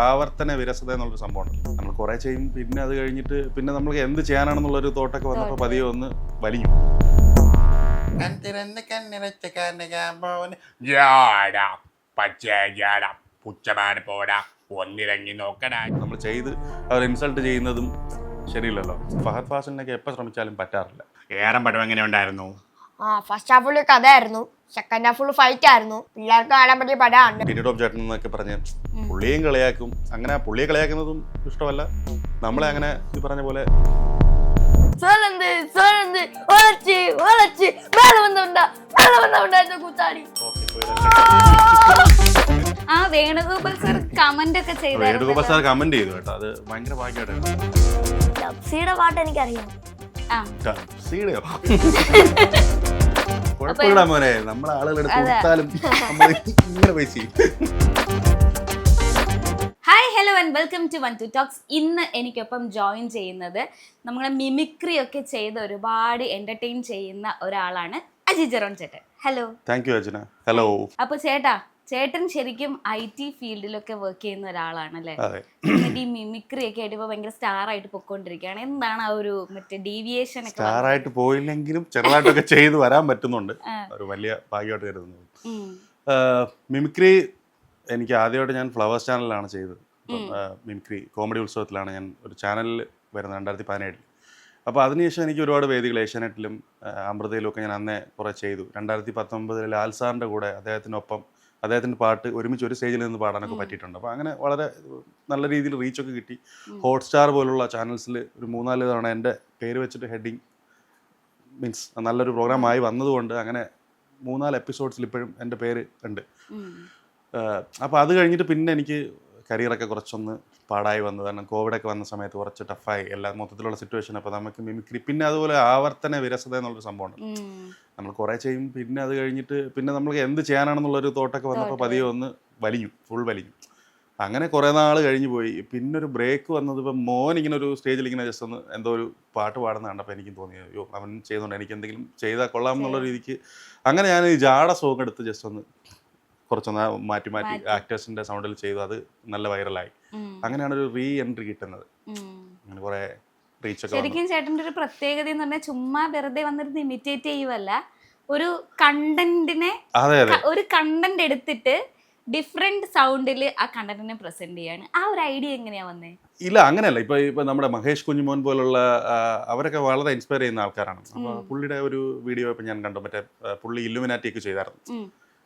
ആവർത്തന വിരസത എന്നുള്ളൊരു സംഭവമാണ്. നമ്മൾ കുറേ ചെയ്യും, പിന്നെ അത് കഴിഞ്ഞിട്ട് പിന്നെ നമ്മൾക്ക് എന്ത് ചെയ്യാനാണെന്നുള്ളൊരു തോട്ടൊക്കെ വന്നപ്പോൾ പതിയെ ഒന്ന് വലിഞ്ഞു. നമ്മൾ ചെയ്ത് അവർ ഇൻസൾട്ട് ചെയ്യുന്നതും ശരിയില്ലല്ലോ. ഫഹദ് ഫാസിലിനൊക്കെ എപ്പോൾ ശ്രമിച്ചാലും പറ്റാറില്ല. ഏറെ പടം എങ്ങനെ ഉണ്ടായിരുന്നു? ഫസ്റ്റ് ഹാഫ് ഫുള്ള് കഥയായിരുന്നു, സെക്കൻഡ് ഹാഫ് ഫുള്ള് ഫൈറ്റ് ആയിരുന്നു. പിള്ളേർക്ക് കാണാൻ പറ്റിയ പടമാണ്. ടിനി ടോം ചേട്ടൻ എന്നൊക്കെ പറഞ്ഞ് പുള്ളിയും കളിയാക്കും. അങ്ങനെ പുള്ളിയെ കളിയാക്കുന്നതും ഇഷ്ടമല്ല. നമ്മളെ അങ്ങനെ ഈ പറഞ്ഞ പോലെ വേണുഗോപാൽ സാർ കമന്റ് ഒക്കെ വേണുഗോപാൽ സാർ കമന്റ് ചെയ്തു കേട്ടോ. അത് ഭയങ്കര ഭാഗ്യമായിട്ടാണ്. പാട്ട് എനിക്കറിയാം. കുഴപ്പമില്ല മോനെ, നമ്മളെ ആളുകളെടുത്ത് കൊടുത്താലും നമ്മൾ ഇങ്ങനെ പൈസ. Hi hello and welcome to 1-2 talks. ഇന്ന് എനിക്കൊപ്പം ജോയിൻ ചെയ്യുന്നത് നമ്മളെ മിമിക്രി ഒക്കെ ചെയ്ത് ഒരുപാട് എന്റർടൈൻ ചെയ്യുന്ന ഒരാളാണ് അജി ജെറോൺ ചേട്ടൻ. Hello. Thank you Arjuna. Hello. അപ്പൊ ചേട്ടൻ ശരിക്കും IT ഫീൽഡിലൊക്കെ വർക്ക് ചെയ്യുന്ന ഒരാളാണല്ലേ? എന്നിട്ട് ഈ മിമിക്രി ഒക്കെ ആയിട്ട് ഇപ്പൊ ഭയങ്കര സ്റ്റാർ ആയിട്ട് പൊക്കോണ്ടിരിക്കുകയാണ്. എന്താണ് ആ ഒരു മറ്റേ ഡീവിയേഷൻ ഒക്കെ? സ്റ്റാർ ആയിട്ട് പോയില്ലെങ്കിലും ചെറുതായിട്ടൊക്കെ ചെയ്ത് വരാൻ പറ്റുന്നുണ്ട്. ഒരു വലിയ ഭാഗ്യമായിട്ട് കരുതുന്നു. മിമിക്രി എനിക്ക് ആദ്യമായിട്ട് ഞാൻ ഫ്ലവേഴ്സ് ചാനലിലാണ് ചെയ്തത്. മിമിക്രി കോമഡി ഉത്സവത്തിലാണ് ഞാൻ ഒരു ചാനലിൽ വരുന്നത് 2017. അപ്പോൾ അതിനുശേഷം എനിക്ക് ഒരുപാട് വേദികൾ ഏഷ്യാനെറ്റിലും അമൃതയിലും ഒക്കെ ഞാൻ അന്നേ കുറേ ചെയ്തു. 2019 ലാൽ സാറിൻ്റെ കൂടെ അദ്ദേഹത്തിനൊപ്പം അദ്ദേഹത്തിൻ്റെ പാട്ട് ഒരുമിച്ച് ഒരു സ്റ്റേജിൽ നിന്ന് പാടാനൊക്കെ പറ്റിയിട്ടുണ്ട്. അപ്പോൾ അങ്ങനെ വളരെ നല്ല രീതിയിൽ റീച്ചൊക്കെ കിട്ടി. ഹോട്ട്സ്റ്റാർ പോലുള്ള ചാനൽസിൽ ഒരു 3-4 തവണ എൻ്റെ പേര് വെച്ചിട്ട് ഹെഡിങ് മീൻസ് നല്ലൊരു പ്രോഗ്രാമായി വന്നതുകൊണ്ട് അങ്ങനെ 3-4 എപ്പിസോഡ്സിൽ ഇപ്പോഴും എൻ്റെ പേര് ഉണ്ട്. അപ്പോൾ അത് കഴിഞ്ഞിട്ട് പിന്നെ എനിക്ക് കരിയറൊക്കെ കുറച്ചൊന്ന് പാടായി വന്നു. കാരണം കോവിഡൊക്കെ വന്ന സമയത്ത് കുറച്ച് ടഫായി എല്ലാ മൊത്തത്തിലുള്ള സിറ്റുവേഷൻ. അപ്പോൾ നമുക്ക് മിമിക്രി പിന്നെ അതുപോലെ ആവർത്തന വിരസത എന്നുള്ളൊരു സംഭവമുണ്ട്. നമ്മൾ കുറേ ചെയ്യും, പിന്നെ അത് കഴിഞ്ഞിട്ട് പിന്നെ നമ്മൾക്ക് എന്ത് ചെയ്യാനാണെന്നുള്ളൊരു തോട്ടൊക്കെ വന്നപ്പോൾ പതിയെ ഒന്ന് ഫുൾ വലിഞ്ഞു. അങ്ങനെ കുറേ നാൾ കഴിഞ്ഞു പോയി. പിന്നെ ഒരു ബ്രേക്ക് വന്നത് ഇപ്പം മോൻ ഇങ്ങനെ ഒരു സ്റ്റേജിൽ ഇങ്ങനെ ജസ്റ്റ് ഒന്ന് എന്തോ ഒരു പാട്ട് പാടുന്ന കണ്ടപ്പോൾ എനിക്കും തോന്നി, അയ്യോ അവൻ ചെയ്യുന്നുണ്ട്, എനിക്ക് എന്തെങ്കിലും ചെയ്താൽ കൊള്ളാം എന്നുള്ള രീതിക്ക് അങ്ങനെ ഞാൻ ഈ ജാട സോങ് എടുത്ത് ജസ്റ്റ് ഒന്ന് കുറച്ചൊന്ന് മാറ്റി ആക്ടേഴ്സിന്റെ സൗണ്ടിൽ ചെയ്തു. അത് നല്ല വൈറലായി. അങ്ങനെയാണ് ഒരു റീ എൻട്രി കിട്ടുന്നത്. അങ്ങനെ കുറെ റീച്ചൊക്കെ. ശരിക്കും ചേട്ടൻ്റെ ഒരു പ്രത്യേകത എന്ന് പറഞ്ഞാൽ ചുമ്മാ വെറുതെ വന്നിരുന്ന് ഇമിറ്റേറ്റ് ചെയ്യുവല്ല, ഒരു കണ്ടന്റിനെ ഒരു കണ്ടന്റ് എടുത്തിട്ട് ഡിഫറെന്റ് സൗണ്ടിൽ ആ കണ്ടന്റിനെ പ്രസന്റ് ചെയ്യാണ്. ആ ഒരു ഐഡിയ എങ്ങനെയാ വന്നേ? ഇല്ല അങ്ങനെയല്ല. ഇപ്പൊ നമ്മുടെ മഹേഷ് കുഞ്ഞുമോൻ പോലുള്ള അവരൊക്കെ വളരെ ഇൻസ്പയർ ചെയ്യുന്ന ആൾക്കാരാണ്. അപ്പൊ പുള്ളിയുടെ ഒരു വീഡിയോ ഇപ്പൊ ഞാൻ കണ്ടു. മറ്റേ പുള്ളി ഇല്ലുമിനാറ്റി ഒക്കെ ചെയ്തായിരുന്നു.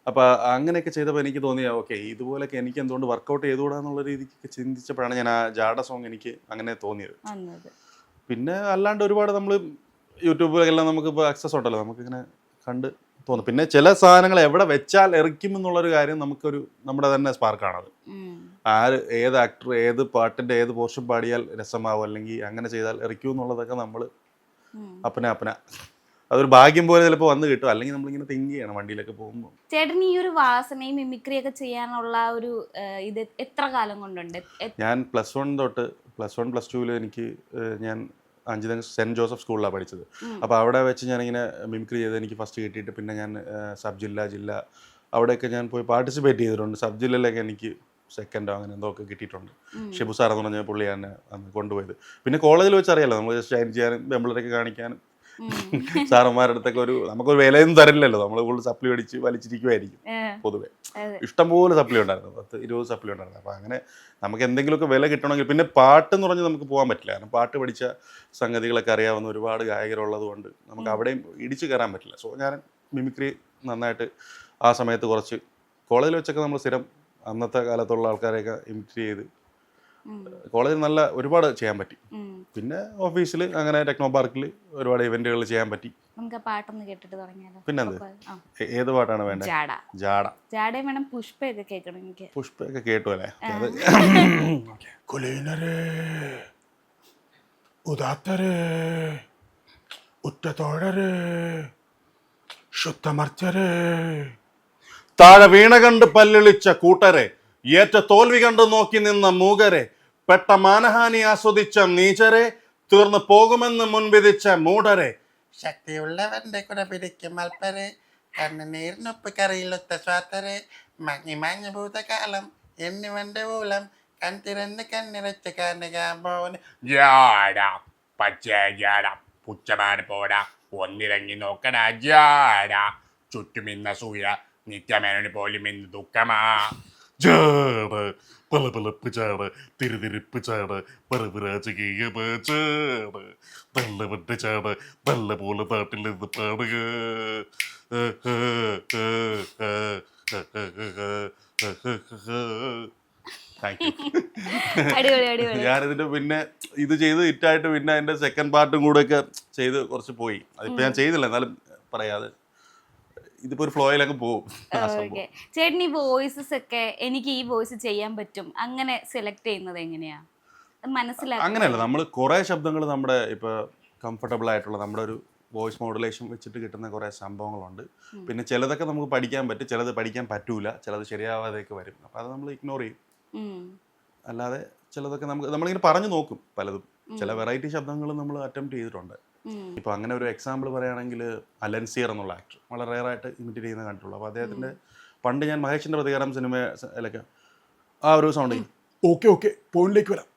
അപ്പോൾ അങ്ങനെയൊക്കെ ചെയ്തപ്പോൾ എനിക്ക് തോന്നിയ ഓക്കെ ഇതുപോലെയൊക്കെ എനിക്ക് എന്തുകൊണ്ട് വർക്കൗട്ട് ചെയ്തുകൂടാന്നുള്ള രീതിക്ക് ചിന്തിച്ചപ്പോഴാണ് ഞാൻ ആ ജാഡ സോങ് എനിക്ക് അങ്ങനെ തോന്നിയത്. പിന്നെ അല്ലാണ്ട് ഒരുപാട് നമ്മൾ യൂട്യൂബിലെല്ലാം നമുക്കിപ്പോൾ ആക്സസ് ഉണ്ടല്ലോ, നമുക്കിങ്ങനെ കണ്ട് തോന്നും. പിന്നെ ചില സാധനങ്ങൾ എവിടെ വെച്ചാൽ എറിക്കും എന്നുള്ളൊരു കാര്യം നമുക്കൊരു നമ്മുടെ തന്നെ സ്പാർക്കാണത്. ഏത് ആക്ടർ ഏത് പാട്ടിൻ്റെ ഏത് പോർഷൻ പാടിയാൽ രസമാവും അല്ലെങ്കിൽ അങ്ങനെ ചെയ്താൽ എറിക്കും എന്നുള്ളതൊക്കെ നമ്മൾ അപ്പന അതൊരു ഭാഗ്യം പോലെ ചിലപ്പോൾ വന്ന് കിട്ടും. അല്ലെങ്കിൽ നമ്മളിങ്ങനെ തിങ്ക് ചെയ്യണം വണ്ടിയിലൊക്കെ പോകുമ്പോൾ. ചേട്ടൻ ഈ ഒരു വാസനയും മിമിക്രി ഒക്കെ ചെയ്യാനുള്ള ഒരു ഇത് എത്ര കാലം കൊണ്ടുണ്ട്? ഞാൻ +1 തൊട്ട് +1+2 എനിക്ക് ഞാൻ അഞ്ചുതെങ്ങ് സെൻറ്റ് ജോസഫ് സ്കൂളിലാണ് പഠിച്ചത്. അപ്പോൾ അവിടെ വെച്ച് ഞാനിങ്ങനെ മിമിക്രി ചെയ്ത് എനിക്ക് ഫസ്റ്റ് കിട്ടിയിട്ട് പിന്നെ ഞാൻ സബ് ജില്ല അവിടെയൊക്കെ ഞാൻ പോയി പാർട്ടിസിപ്പേറ്റ് ചെയ്തിട്ടുണ്ട്. സബ് ജില്ലയിലൊക്കെ എനിക്ക് സെക്കൻഡോ അങ്ങനെ എന്തോ ഒക്കെ കിട്ടിയിട്ടുണ്ട്. ഷിബു സാറെന്ന് പറഞ്ഞ പുള്ളിയാണ് അന്ന് കൊണ്ടുപോയത്. പിന്നെ കോളേജിൽ വെച്ച് അറിയാലോ, നമ്മൾ ജസ്റ്റ് ഷൈൻ ചെയ്യാനും ബെമ്പിളറൊക്കെ കാണിക്കാനും സാറന്മാരുടെ അടുത്തൊക്കെ നമുക്കൊരു വിലയൊന്നും തരില്ലല്ലോ. നമ്മൾ കൂടുതൽ സപ്ലി അടിച്ച് വലിച്ചിരിക്കുമായിരിക്കും. പൊതുവെ ഇഷ്ടംപോലെ സപ്ലി ഉണ്ടായിരുന്നു, 10-20 സപ്ലി ഉണ്ടായിരുന്നു. അപ്പോൾ അങ്ങനെ നമുക്ക് എന്തെങ്കിലുമൊക്കെ വില കിട്ടണമെങ്കിൽ പിന്നെ പാട്ടെന്ന് പറഞ്ഞ് നമുക്ക് പോകാൻ പറ്റില്ല. കാരണം പാട്ട് പഠിച്ച സംഗതികളൊക്കെ അറിയാവുന്ന ഒരുപാട് ഗായകരുള്ളത് കൊണ്ട് നമുക്ക് അവിടെയും ഇടിച്ച് കയറാൻ പറ്റില്ല. സോ ഞാൻ മിമിക്രി നന്നായിട്ട് ആ സമയത്ത് കുറച്ച് കോളേജിൽ വെച്ചൊക്കെ നമ്മൾ സ്ഥിരം അന്നത്തെ കാലത്തുള്ള ആൾക്കാരെയൊക്കെ ഇമിറ്റേറ്റ് ചെയ്ത് കോളേജിൽ നല്ല ഒരുപാട് ചെയ്യാൻ പറ്റി. പിന്നെ ഓഫീസിൽ അങ്ങനെ ടെക്നോ പാർക്കിൽ ഒരുപാട് ഇവന്റുകൾ ചെയ്യാൻ പറ്റി. പിന്നെന്ത് ഏത് പാട്ടാണ് വേണ്ടത്? ജാഡ വേണം. പുഷ്പയൊക്കെ കേൾക്കണം എനിക്ക്. പുഷ്പയൊക്കെ കേട്ടു അല്ലേ? കുലീനരേ ഉദാത്തരേ ഉറ്റത്തോഴരേ ശുദ്ധമർച്ചരേ താഴെ വീണ കണ്ട് പല്ലിളിച്ച കൂട്ടരെ ഏറ്റ തോൽവി കണ്ട് നോക്കി നിന്ന മൂകരെ പെട്ട മാനഹാനി ആസ്വദിച്ച നീചരെ തീർന്നു പോകുമെന്ന് മുൻവിധിച്ച മൂഢരെ ശക്തിയുള്ളവന്റെ കുട പിടിക്കും അൽപ്പരെ കണ്ണുനീരിനൊപ്പ് കറിയിലൊത്ത സ്വാത്തരെ മഞ്ഞു ഭൂതകാലം എന്നിവന്റെ മൂലം കൺതിരന്ന് കണ്ണിറച്ച് കാണുകാൻ പോന്. ജാടാ പച്ചയാടാ പുച്ചമാന് പോടാ ഒന്നിറങ്ങി നോക്കടാ ജാടാ ചുറ്റുമിന്ന സൂയ നിത്യമേനോന് പോലും ഇന്ന് ദുഃഖമാ. ചാട് പലപലപ്പ് ചാട് തിരുതിരിപ്പ് ചാട് പറവിരാജ് ചാട് തള്ളവന്റെ ചാട് നല്ല പോലെ നാട്ടിൽ നിന്ന് പാടുക. Thank you. അടിപൊളി അടിപൊളി. ഞാനിതിന്റെ പിന്നെ ഇത് ചെയ്ത് ഹിറ്റായിട്ട് പിന്നെ അതിന്റെ സെക്കൻഡ് പാർട്ടും കൂടെ ഒക്കെ ചെയ്ത് കുറച്ച് പോയി. അതിപ്പോ ഞാൻ ചെയ്തില്ല, എന്നാലും പറയാതെ ഇതിപ്പോ ഒരു ഫ്ലോയിലൊക്കെ പോകും. ഓക്കെ ചേട്ടൻ ഈ വോയിസസ് ഒക്കെ എനിക്ക് ഈ വോയിസ് ചെയ്യാൻ പറ്റും അങ്ങനെ സെലക്ട് ചെയ്യുന്നത് എങ്ങനെയാ മനസ്സിലാക്കുക? അങ്ങനെയല്ല, നമ്മൾ കുറെ ശബ്ദങ്ങൾ നമ്മുടെ ഇപ്പൊ കംഫർട്ടബിൾ ആയിട്ടുള്ള നമ്മുടെ ഒരു വോയിസ് മോഡുലേഷൻ വെച്ചിട്ട് കിട്ടുന്ന കുറെ സംഭവങ്ങളുണ്ട്. പിന്നെ ചിലതൊക്കെ നമുക്ക് പഠിക്കാൻ പറ്റും, ചിലത് പഠിക്കാൻ പറ്റൂല, ചിലത് ശരിയാവാതെയൊക്കെ വരും. അപ്പൊ അത് നമ്മൾ ഇഗ്നോർ ചെയ്യും. അല്ലാതെ ചിലതൊക്കെ നമ്മളിങ്ങനെ പറഞ്ഞു നോക്കും പലതും. ചില വെറൈറ്റി ശബ്ദങ്ങൾ നമ്മൾ അറ്റംപ്റ്റ് ചെയ്തിട്ടുണ്ട്. ഇപ്പൊ അങ്ങനെ ഒരു എക്സാമ്പിൾ പറയുകയാണെങ്കിൽ അലൻസിയർ എന്നുള്ള ആക്ടർ വളരെ റെയറായിട്ട് ഇമിറ്റേറ്റ് ചെയ്യുന്ന കണ്ടിട്ടുള്ളൂ. അപ്പോൾ അദ്ദേഹത്തിന്റെ പണ്ട് ഞാൻ മഹേഷിന്റെ പ്രതികാരം സിനിമയിലൊക്കെ ആ ഒരു സൗണ്ട് ഓക്കെ പോയിന്റിലേക്ക് വരാം.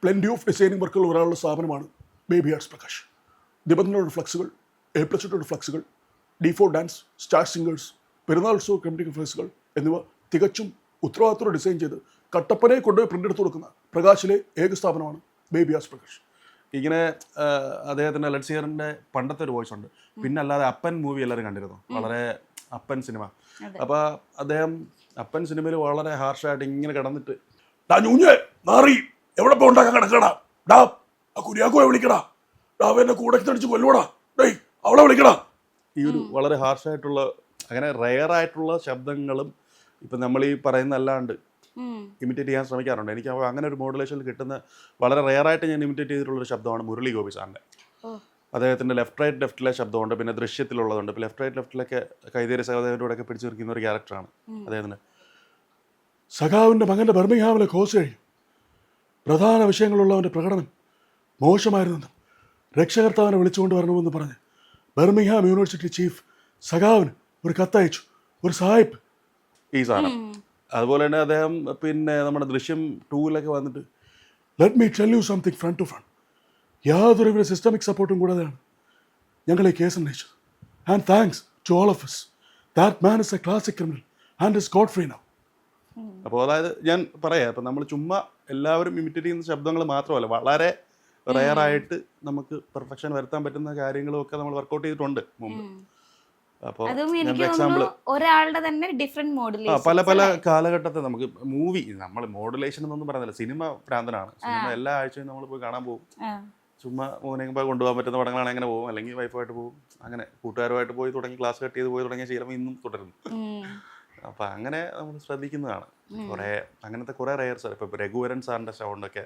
പ്ലെൻറ്റി ഓഫ് ഡിസൈനിങ് വർക്കുകൾ ഒരാളുടെ സ്ഥാപനമാണ് ബേബി ആർട്സ് പ്രകാശ്. നിബന്ധനയുടെ ഫ്ലക്സുകൾ, A+യുടെ ഫ്ലക്സുകൾ, D4 ഡാൻസ്, സ്റ്റാർ സിംഗേഴ്സ്, പെരുന്നാൾ ഉത്സവ കമ്മിറ്റി ഫ്ലക്സുകൾ എന്നിവ തികച്ചും ഉത്തരവാദിത്തോടെ ഡിസൈൻ ചെയ്ത് കട്ടപ്പനയെ കൊണ്ടുപോയി പ്രിന്റ് എടുത്ത് കൊടുക്കുന്ന പ്രകാശിലെ ഏക സ്ഥാപനമാണ് ബേബി ആർട്സ് പ്രകാശ്. ഇങ്ങനെ അദ്ദേഹത്തിന്റെ അലൻസിയറിന്റെ പണ്ടത്തെ ഒരു വോയിസ് ഉണ്ട്. പിന്നെ അല്ലാതെ അപ്പൻ മൂവി എല്ലാവരും കണ്ടിരുന്നു, വളരെ അപ്പൻ സിനിമ. അപ്പൊ അദ്ദേഹം അപ്പൻ സിനിമയിൽ വളരെ ഹാർഷായിട്ട് ഇങ്ങനെ കിടന്നിട്ട് നാറി എവിടെ പോണ്ടാക്കാൻ കിടക്കടാ, ഡാ ആ കുര്യാക്കോയെ വിളിക്കടാ, ഡാ എന്നെ കൂടെ തടിച്ച് കൊല്ലുവടാ, ഡേയ് അവളെ വിളിക്കടാ. ഈ ഒരു വളരെ ഹാർഷായിട്ടുള്ള അങ്ങനെ റെയറായിട്ടുള്ള ശബ്ദങ്ങളും ഇപ്പം നമ്മൾ ഈ പറയുന്ന അല്ലാണ്ട് ഇമിറ്റേറ്റ് ചെയ്യാൻ ശ്രമിക്കാറുണ്ട്. എനിക്ക് അങ്ങനെ ഒരു മോഡുലേഷനിൽ കിട്ടുന്ന വളരെ റെയറായിട്ട് ഞാൻ ഇമിറ്റേറ്റ് ചെയ്തിട്ടുള്ളൊരു ശബ്ദമാണ് മുരളി ഗോപി സാറിൻ്റെ. അദ്ദേഹത്തിൻ്റെ ലെഫ്റ്റിലെ ശബ്ദമുണ്ട്, പിന്നെ ദൃശ്യത്തിലുള്ളതുണ്ട്. ഇപ്പോൾ ലെഫ്റ്റിലൊക്കെ കൈതേരി സഹോദരൻ്റെ കൂടെയൊക്കെ പിടിച്ചു നിൽക്കുന്ന ഒരു ക്യാരക്ടറാണ് അദ്ദേഹത്തിന്. സഖാവിൻ്റെ മകൻ്റെ ബർമിംഗ്ഹാമിലെ കോഴ്സ് കഴിഞ്ഞു. പ്രധാന വിഷയങ്ങളുള്ളവൻ്റെ പ്രകടനം മോശമായിരുന്നെന്നും രക്ഷകർത്താവിനെ വിളിച്ചുകൊണ്ട് വരണമെന്ന് പറഞ്ഞ് ബർമിംഗ്ഹാം യൂണിവേഴ്സിറ്റി ചീഫ് സഖാവിന് ഒരു കത്തയച്ചു, ഒരു സായിപ്പ് ഈ സാധനം. അതുപോലെ തന്നെ അദ്ദേഹം പിന്നെ നമ്മുടെ ദൃശ്യം 2 വന്നിട്ട് let me tell you something friend to friend, യാതൊരുവിധ സിസ്റ്റമിക് സപ്പോർട്ടും കൂടാതെയാണ് ഞങ്ങൾ ഈ കേസ് അന്വേഷിച്ചത്. And thanks to all of us. That man is a classic criminal and is god free now. അപ്പോൾ അതായത് ഞാൻ പറയാം, ഇപ്പം നമ്മൾ ചുമ്മാ എല്ലാവരും ഇമിറ്റേറ്റ് ചെയ്യുന്ന ശബ്ദങ്ങൾ മാത്രമല്ല, വളരെ റെയറായിട്ട് നമുക്ക് പെർഫെക്ഷൻ വരുത്താൻ പറ്റുന്ന കാര്യങ്ങളും ഒക്കെ നമ്മൾ വർക്കൗട്ട് ചെയ്തിട്ടുണ്ട് മുമ്പ്. അപ്പോൾ എക്സാമ്പിൾ ഒരാളുടെ തന്നെ ഡിഫറെന്റ് മോഡുലേഷൻ പല കാലഘട്ടത്തെ നമുക്ക് മൂവി നമ്മൾ മോഡുലേഷൻ എന്നൊന്നും പറയുന്നില്ല, സിനിമ ഭ്രാന്തനാണ്. സിനിമ എല്ലാ ആഴ്ചയും നമ്മൾ പോയി കാണാൻ പോകും. ചുമ്മാ മോനെ കൊണ്ടുപോകാൻ പറ്റുന്ന പടങ്ങളാണെങ്കിൽ അങ്ങനെ പോകും, അല്ലെങ്കിൽ വൈഫായിട്ട് പോകും, അങ്ങനെ കൂട്ടുകാരുമായിട്ട് പോയി തുടങ്ങി ക്ലാസ് കട്ട് ചെയ്ത് പോയി തുടങ്ങിയ ശീലം ഇന്നും തുടരുന്നു. അപ്പം അങ്ങനെ നമ്മൾ ശ്രദ്ധിക്കുന്നതാണ് കുറേ അങ്ങനത്തെ കുറേ റെയർസ്. ഇപ്പം രഘുവരൻ സാറിൻ്റെ സൗണ്ടൊക്കെ,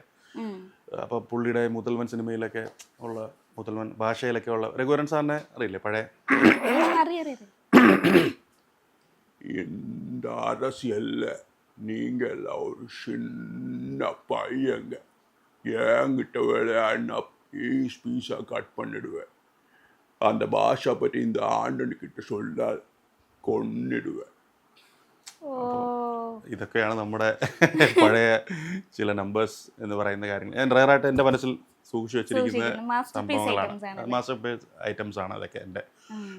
അപ്പോൾ പുള്ളിയുടെ മുതൽവൻ സിനിമയിലൊക്കെ ഉള്ള മുതൽവൻ ഭാഷയിലൊക്കെ ഉള്ള രഘുവരൻ സാറിനെ അറിയില്ലേ പഴയ இந்த அரசியல்ல நீங்க எல்லாம் ஒரு சின்ன பையங்க, என்கிட்ட விளையாடினா பீஸா கட் பண்ணிடுவேன். அந்த பாஷை பற்றி இந்த ஆண்டனுக்கிட்ட சொல்லால் கொன்னிடுவேன். ഇതൊക്കെയാണ് നമ്മുടെ പഴയ ചില നമ്പേഴ്സ് എന്ന് പറയുന്ന കാര്യങ്ങൾ. ഞാൻ റെയറായിട്ട് എൻ്റെ മനസ്സിൽ സൂക്ഷിച്ചു വെച്ചിരിക്കുന്ന സംഭവങ്ങളാണ്, മാസ്റ്റർ പീസ് ഐറ്റംസ് ആണ് അതൊക്കെ എൻ്റെ.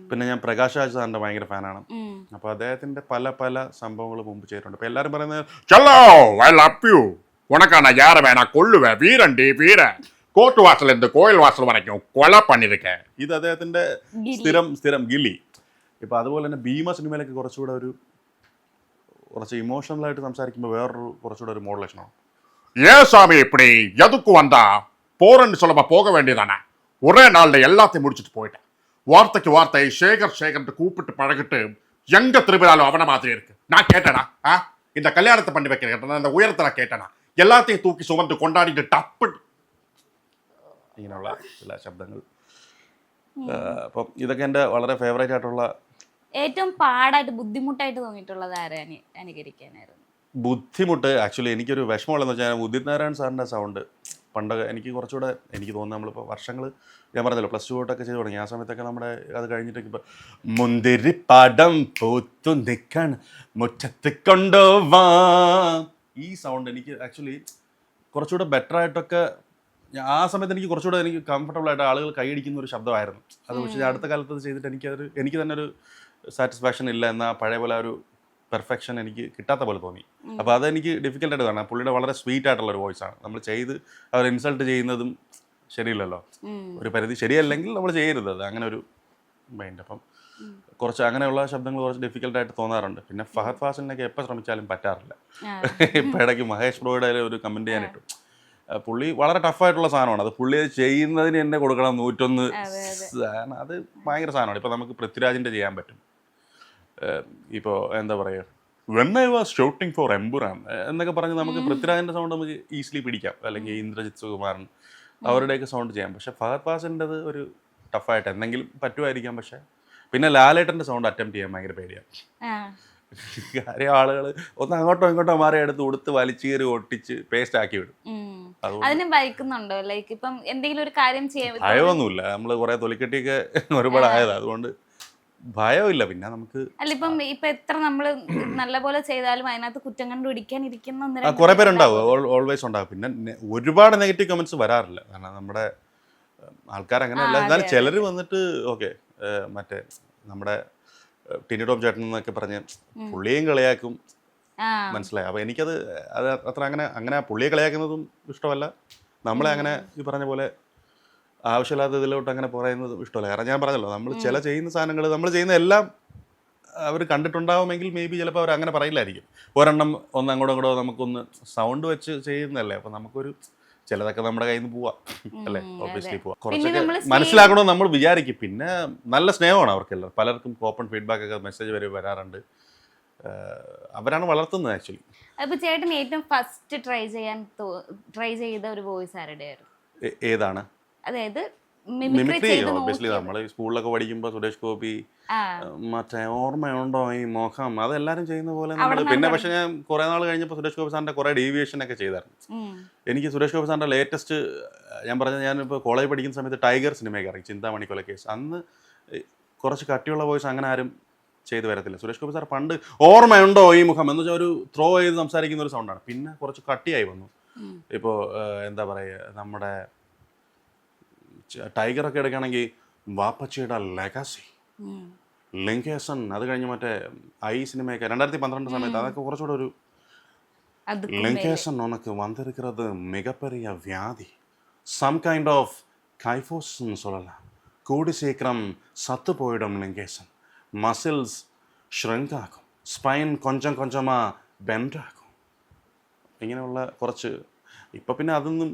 പിന്നെ ഞാൻ പ്രകാശ് രാജ് സാറിൻ്റെ ഭയങ്കര ഫാനാണ്. അപ്പോൾ അദ്ദേഹത്തിൻ്റെ പല സംഭവങ്ങൾ മുമ്പ് ചെയ്തിട്ടുണ്ട്. അപ്പോൾ എല്ലാവരും പറയുന്നത് ചലോ ഐ ലവ് യു ഉനക്കാണ് യാര വേണ കൊള്ളുവേ വീരണ്ടി വീര കോർട്ട് വാസൽ എന്ത് കോയിൽ വാസൽ വരയ്ക്കും കൊല പണിതൊക്കെ. ഇത് അദ്ദേഹത്തിൻ്റെ സ്ഥിരം ഗില്ലി. ഇപ്പം അതുപോലെ തന്നെ ഭീമ സിനിമയിലൊക്കെ കുറച്ചുകൂടെ കുറച്ച് ഇമോഷണലായിട്ട് സംസാരിക്കുമ്പോൾ വേറൊരു കുറച്ചുകൂടെ ഒരു മോഡുലേഷനാണ്. சாமி இப்படி எதுக்கு வந்தா போறேன்னு சொல்லப்ப போக வேண்டியதானே. ஒரே நாள்ல எல்லாத்தையும் முடிச்சுட்டு போயிட்டேன். வார்த்தைக்கு வார்த்தை சேகர் கூப்பிட்டு பழகிட்டு எங்க திரும்பினாலும் அவன மாதிரி இருக்கு. நான் கேட்டேனா இந்த கல்யாணத்தை பண்ணி வைக்க கேட்டேனா, இந்த உயரத்தை கேட்டேனா, எல்லாத்தையும் தூக்கி சுமந்து கொண்டாடிட்டு டப்பு ഇങ്ങനെയുള്ള ചില ശബ്ദങ്ങൾ. അപ്പം ഇതൊക്കെ എൻ്റെ വളരെ ഫേവറേറ്റ് ആയിട്ടുള്ള. ഏറ്റവും പാടായിട്ട് ബുദ്ധിമുട്ടായിട്ട് തോന്നിയിട്ടുള്ളത് ആരാണ് അനുകരിക്കാനായിരുന്നു? ബുദ്ധിമുട്ട് ആക്ച്വലി എനിക്കൊരു വിഷമമുള്ളതെന്ന് വെച്ചാൽ ഉദിത് നാരായൺ സാറിൻ്റെ സൗണ്ട് പണ്ട് എനിക്ക് കുറച്ചുകൂടെ എനിക്ക് തോന്നുന്നു നമ്മളിപ്പോൾ വർഷങ്ങൾ ഞാൻ പറഞ്ഞല്ലോ +2 തൊട്ടൊക്കെ ചെയ്ത് തുടങ്ങി. ആ സമയത്തൊക്കെ നമ്മുടെ അത് കഴിഞ്ഞിട്ടൊക്കെ ഇപ്പോൾ മുന്തിരി പടം പൂത്തു നിൽക്കാൻ മുറ്റത്ത് കൊണ്ടുപോവാ, ഈ സൗണ്ട് എനിക്ക് ആക്ച്വലി കുറച്ചുകൂടെ ബെറ്റർ ആയിട്ടൊക്കെ ആ സമയത്ത് എനിക്ക് കുറച്ചുകൂടെ എനിക്ക് കംഫർട്ടബിൾ ആയിട്ട് ആളുകൾ കൈയടിക്കുന്ന ഒരു ശബ്ദമായിരുന്നു. അത് പക്ഷേ അടുത്ത കാലത്ത് അത് ചെയ്തിട്ട് എനിക്ക് തന്നെ ഒരു സാറ്റിസ്ഫാക്ഷൻ ഇല്ല, എന്നാൽ പഴയ പോലെ ഒരു പെർഫെക്ഷൻ എനിക്ക് കിട്ടാത്ത പോലെ തോന്നി. അപ്പോൾ അതെനിക്ക് ഡിഫിക്കൽട്ടായിട്ട് കാണാം. പുള്ളിയുടെ വളരെ സ്വീറ്റ് ആയിട്ടുള്ള ഒരു വോയിസ് ആണ്. നമ്മൾ ചെയ്ത് അവർ ഇൻസൾട്ട് ചെയ്യുന്നതും ശരിയല്ലല്ലോ, ഒരു പരിധി ശരിയല്ലെങ്കിൽ നമ്മൾ ചെയ്യരുത് അത്, അങ്ങനെ ഒരു മൈൻഡ്. അപ്പം കുറച്ച് അങ്ങനെയുള്ള ശബ്ദങ്ങൾ കുറച്ച് ഡിഫിക്കൽട്ടായിട്ട് തോന്നാറുണ്ട്. പിന്നെ ഫഹദ് ഫാസിലിനൊക്കെ എപ്പോൾ ശ്രമിച്ചാലും പറ്റാറില്ല. ഇപ്പം ഇടയ്ക്ക് മഹേഷ് ബ്രോയുടെ ഒരു കമൻറ്റ് ചെയ്യാനിട്ടു, പുള്ളി വളരെ ടഫായിട്ടുള്ള സാധനമാണ് അത്, പുള്ളി അത് ചെയ്യുന്നതിന് എന്നെ കൊടുക്കണം 101. അത് ഭയങ്കര സാധനമാണ്. ഇപ്പോൾ നമുക്ക് പൃഥ്വിരാജിൻ്റെ ചെയ്യാൻ പറ്റും. ഇപ്പോൾ എന്താ പറയുക, when I was shooting four Empuraan എന്നൊക്കെ പറഞ്ഞ് നമുക്ക് പൃഥ്വിരാജിൻ്റെ സൗണ്ട് നമുക്ക് ഈസിലി പിടിക്കാം, അല്ലെങ്കിൽ ഇന്ദ്രജിത് സുകുമാരൻ അവരുടെയൊക്കെ സൗണ്ട് ചെയ്യാം. പക്ഷേ ഫഹദ് ഫാസിലിൻ്റെത് ഒരു ടഫായിട്ട് എന്തെങ്കിലും പറ്റുമായിരിക്കാം. പക്ഷേ പിന്നെ ലാലേട്ടൻ്റെ സൗണ്ട് അറ്റംപ്റ്റ് ചെയ്യാൻ ഭയങ്കര പേടിയാണ്. കാര്യം ആളുകൾ ഒന്ന് അങ്ങോട്ടോ ഇങ്ങോട്ടോ മാറി എടുത്ത് ഉടുത്ത് വലിച്ചു കയറി ഒട്ടിച്ച് പേസ്റ്റ് ആക്കി വിടും. അതിന് ഭയക്കുന്നുണ്ടോ? ലൈക്ക് ഇപ്പം എന്തെങ്കിലും ഒരു കാര്യം ചെയ്യാൻ ഭയമൊന്നുമില്ല, നമ്മൾ കുറെ തൊലിക്കെട്ടിയൊക്കെ ഒരുപാട് ആയതാണ്, അതുകൊണ്ട് ഭയമില്ല. പിന്നെ നമുക്ക് അല്ല ഇപ്പൊ എത്ര നമ്മള് നല്ലപോലെ ചെയ്താലും അതിനകത്ത് കുറ്റം കണ്ടുപിടിക്കാൻ ഇരിക്കുന്ന കുറെ പേരുണ്ടാവും, ഓൾവേസ് ഉണ്ടാവും. പിന്നെ ഒരുപാട് നെഗറ്റീവ് കമന്റ്സ് വരാറില്ല, കാരണം നമ്മുടെ ആൾക്കാർ അങ്ങനെയല്ല. എന്നാലും ചിലർ വന്നിട്ട് ഓക്കെ മറ്റേ നമ്മുടെ ടിനി ടോം ചേട്ടൻ എന്നൊക്കെ പറഞ്ഞ് പുള്ളിയും കളിയാക്കും, മനസ്സിലായി. അപ്പോൾ എനിക്കത് അത്ര അങ്ങനെ പുള്ളിയെ കളിയാക്കുന്നതും ഇഷ്ടമല്ല, നമ്മളെ അങ്ങനെ ഈ പറഞ്ഞ പോലെ ആവശ്യമില്ലാത്ത ഇതിലോട്ട് അങ്ങനെ പറയുന്നതും ഇഷ്ടമല്ല. കാരണം ഞാൻ പറഞ്ഞല്ലോ, നമ്മൾ ചില ചെയ്യുന്ന സാധനങ്ങൾ നമ്മൾ ചെയ്യുന്ന എല്ലാം അവർ കണ്ടിട്ടുണ്ടാവുമെങ്കിൽ മേ ബി ചിലപ്പോൾ അവർ അങ്ങനെ പറയില്ലായിരിക്കും. ഒരെണ്ണം അങ്ങോട്ടോ ഇങ്ങോട്ടോ നമുക്കൊന്ന് സൗണ്ട് വെച്ച് ചെയ്യുന്നതല്ലേ, അപ്പോൾ നമുക്കൊരു ചിലതൊക്കെ നമ്മുടെ കയ്യിൽ നിന്ന് പോവാം അല്ലേ, ഓബ്വിയസ്ലി പോവാം. കുറച്ചൊക്കെ മനസ്സിലാക്കണമെന്ന് നമ്മൾ വിചാരിക്കും. പിന്നെ നല്ല സ്നേഹമാണ് അവർക്കെല്ലാം, പലർക്കും ഓപ്പൺ ഫീഡ്ബാക്ക് ഒക്കെ മെസ്സേജ് വരാറുണ്ട്. അവരാണ് വളർത്തുന്നത് ആക്ച്വലി. അപ്പൊ ചേട്ടൻ ഏറ്റവും ഫസ്റ്റ് ട്രൈ ചെയ്ത ഒരു വോയിസ് ആരുടെയായിരുന്നു? ഏതാണ്? അതായത് മിമിക്രി ഓബ്വിയസ്ലി നമ്മൾ സ്കൂളിലൊക്കെ പഠിക്കുമ്പോൾ സുരേഷ് ഗോപി, മറ്റേ ഓർമ്മയുണ്ടോ ഈ മുഖം, അതെല്ലാവരും ചെയ്യുന്ന പോലെ നമ്മൾ. പിന്നെ പക്ഷെ ഞാൻ കുറെ നാൾ കഴിഞ്ഞപ്പോൾ സുരേഷ് ഗോപി സാറിന്റെ കുറെ ഡീവിയേഷൻ ഒക്കെ ചെയ്തായിരുന്നു. എനിക്ക് സുരേഷ് ഗോപി സാറിന്റെ ലേറ്റസ്റ്റ് ഞാൻ പറഞ്ഞത്, ഞാനിപ്പോൾ കോളേജ് പഠിക്കുന്ന സമയത്ത് ടൈഗർ സിനിമയൊക്കെ ഇറങ്ങി, ചിന്താമണി കൊലക്കേസ്. അന്ന് കുറച്ച് കട്ടിയുള്ള വോയിസ് അങ്ങനെ ആരും ചെയ്തു വരത്തില്ല. സുരേഷ് ഗോപി സാർ പണ്ട് ഓർമ്മയുണ്ടോ ഈ മുഖം എന്ന് വെച്ചാൽ ഒരു ത്രോ ചെയ്ത് സംസാരിക്കുന്ന ഒരു സൗണ്ടാണ്. പിന്നെ കുറച്ച് കട്ടിയായി വന്നു. ഇപ്പോൾ എന്താ പറയുക, നമ്മുടെ ടൈഗറൊക്കെ എടുക്കുകയാണെങ്കിൽ വാപ്പച്ചിയുടെ ലെഗസി, ലിങ്കേസൺ, അത് കഴിഞ്ഞ് മറ്റേ ഐ സിനിമയൊക്കെ 2012 സമയത്ത്, അതൊക്കെ കുറച്ചുകൂടെ ഒരു ലിങ്കേസൺ ഉനക്ക് വന്നിരിക്കുന്നത് മികപ്പെരിയ വ്യാധി, സം കൈൻഡ് ഓഫ് കൈഫോസ് சொல்லலாம், കൂടി സീക്രം സത്തുപോയിടും ലിങ്കേസൺ, മസിൽസ് ഷ്രിങ്ക് ആക്കും, സ്പൈൻ കൊഞ്ചം കൊഞ്ചമാ ബെൻഡ് ആക്കും, ഇങ്ങനെയുള്ള കുറച്ച്. ഇപ്പം പിന്നെ അതൊന്നും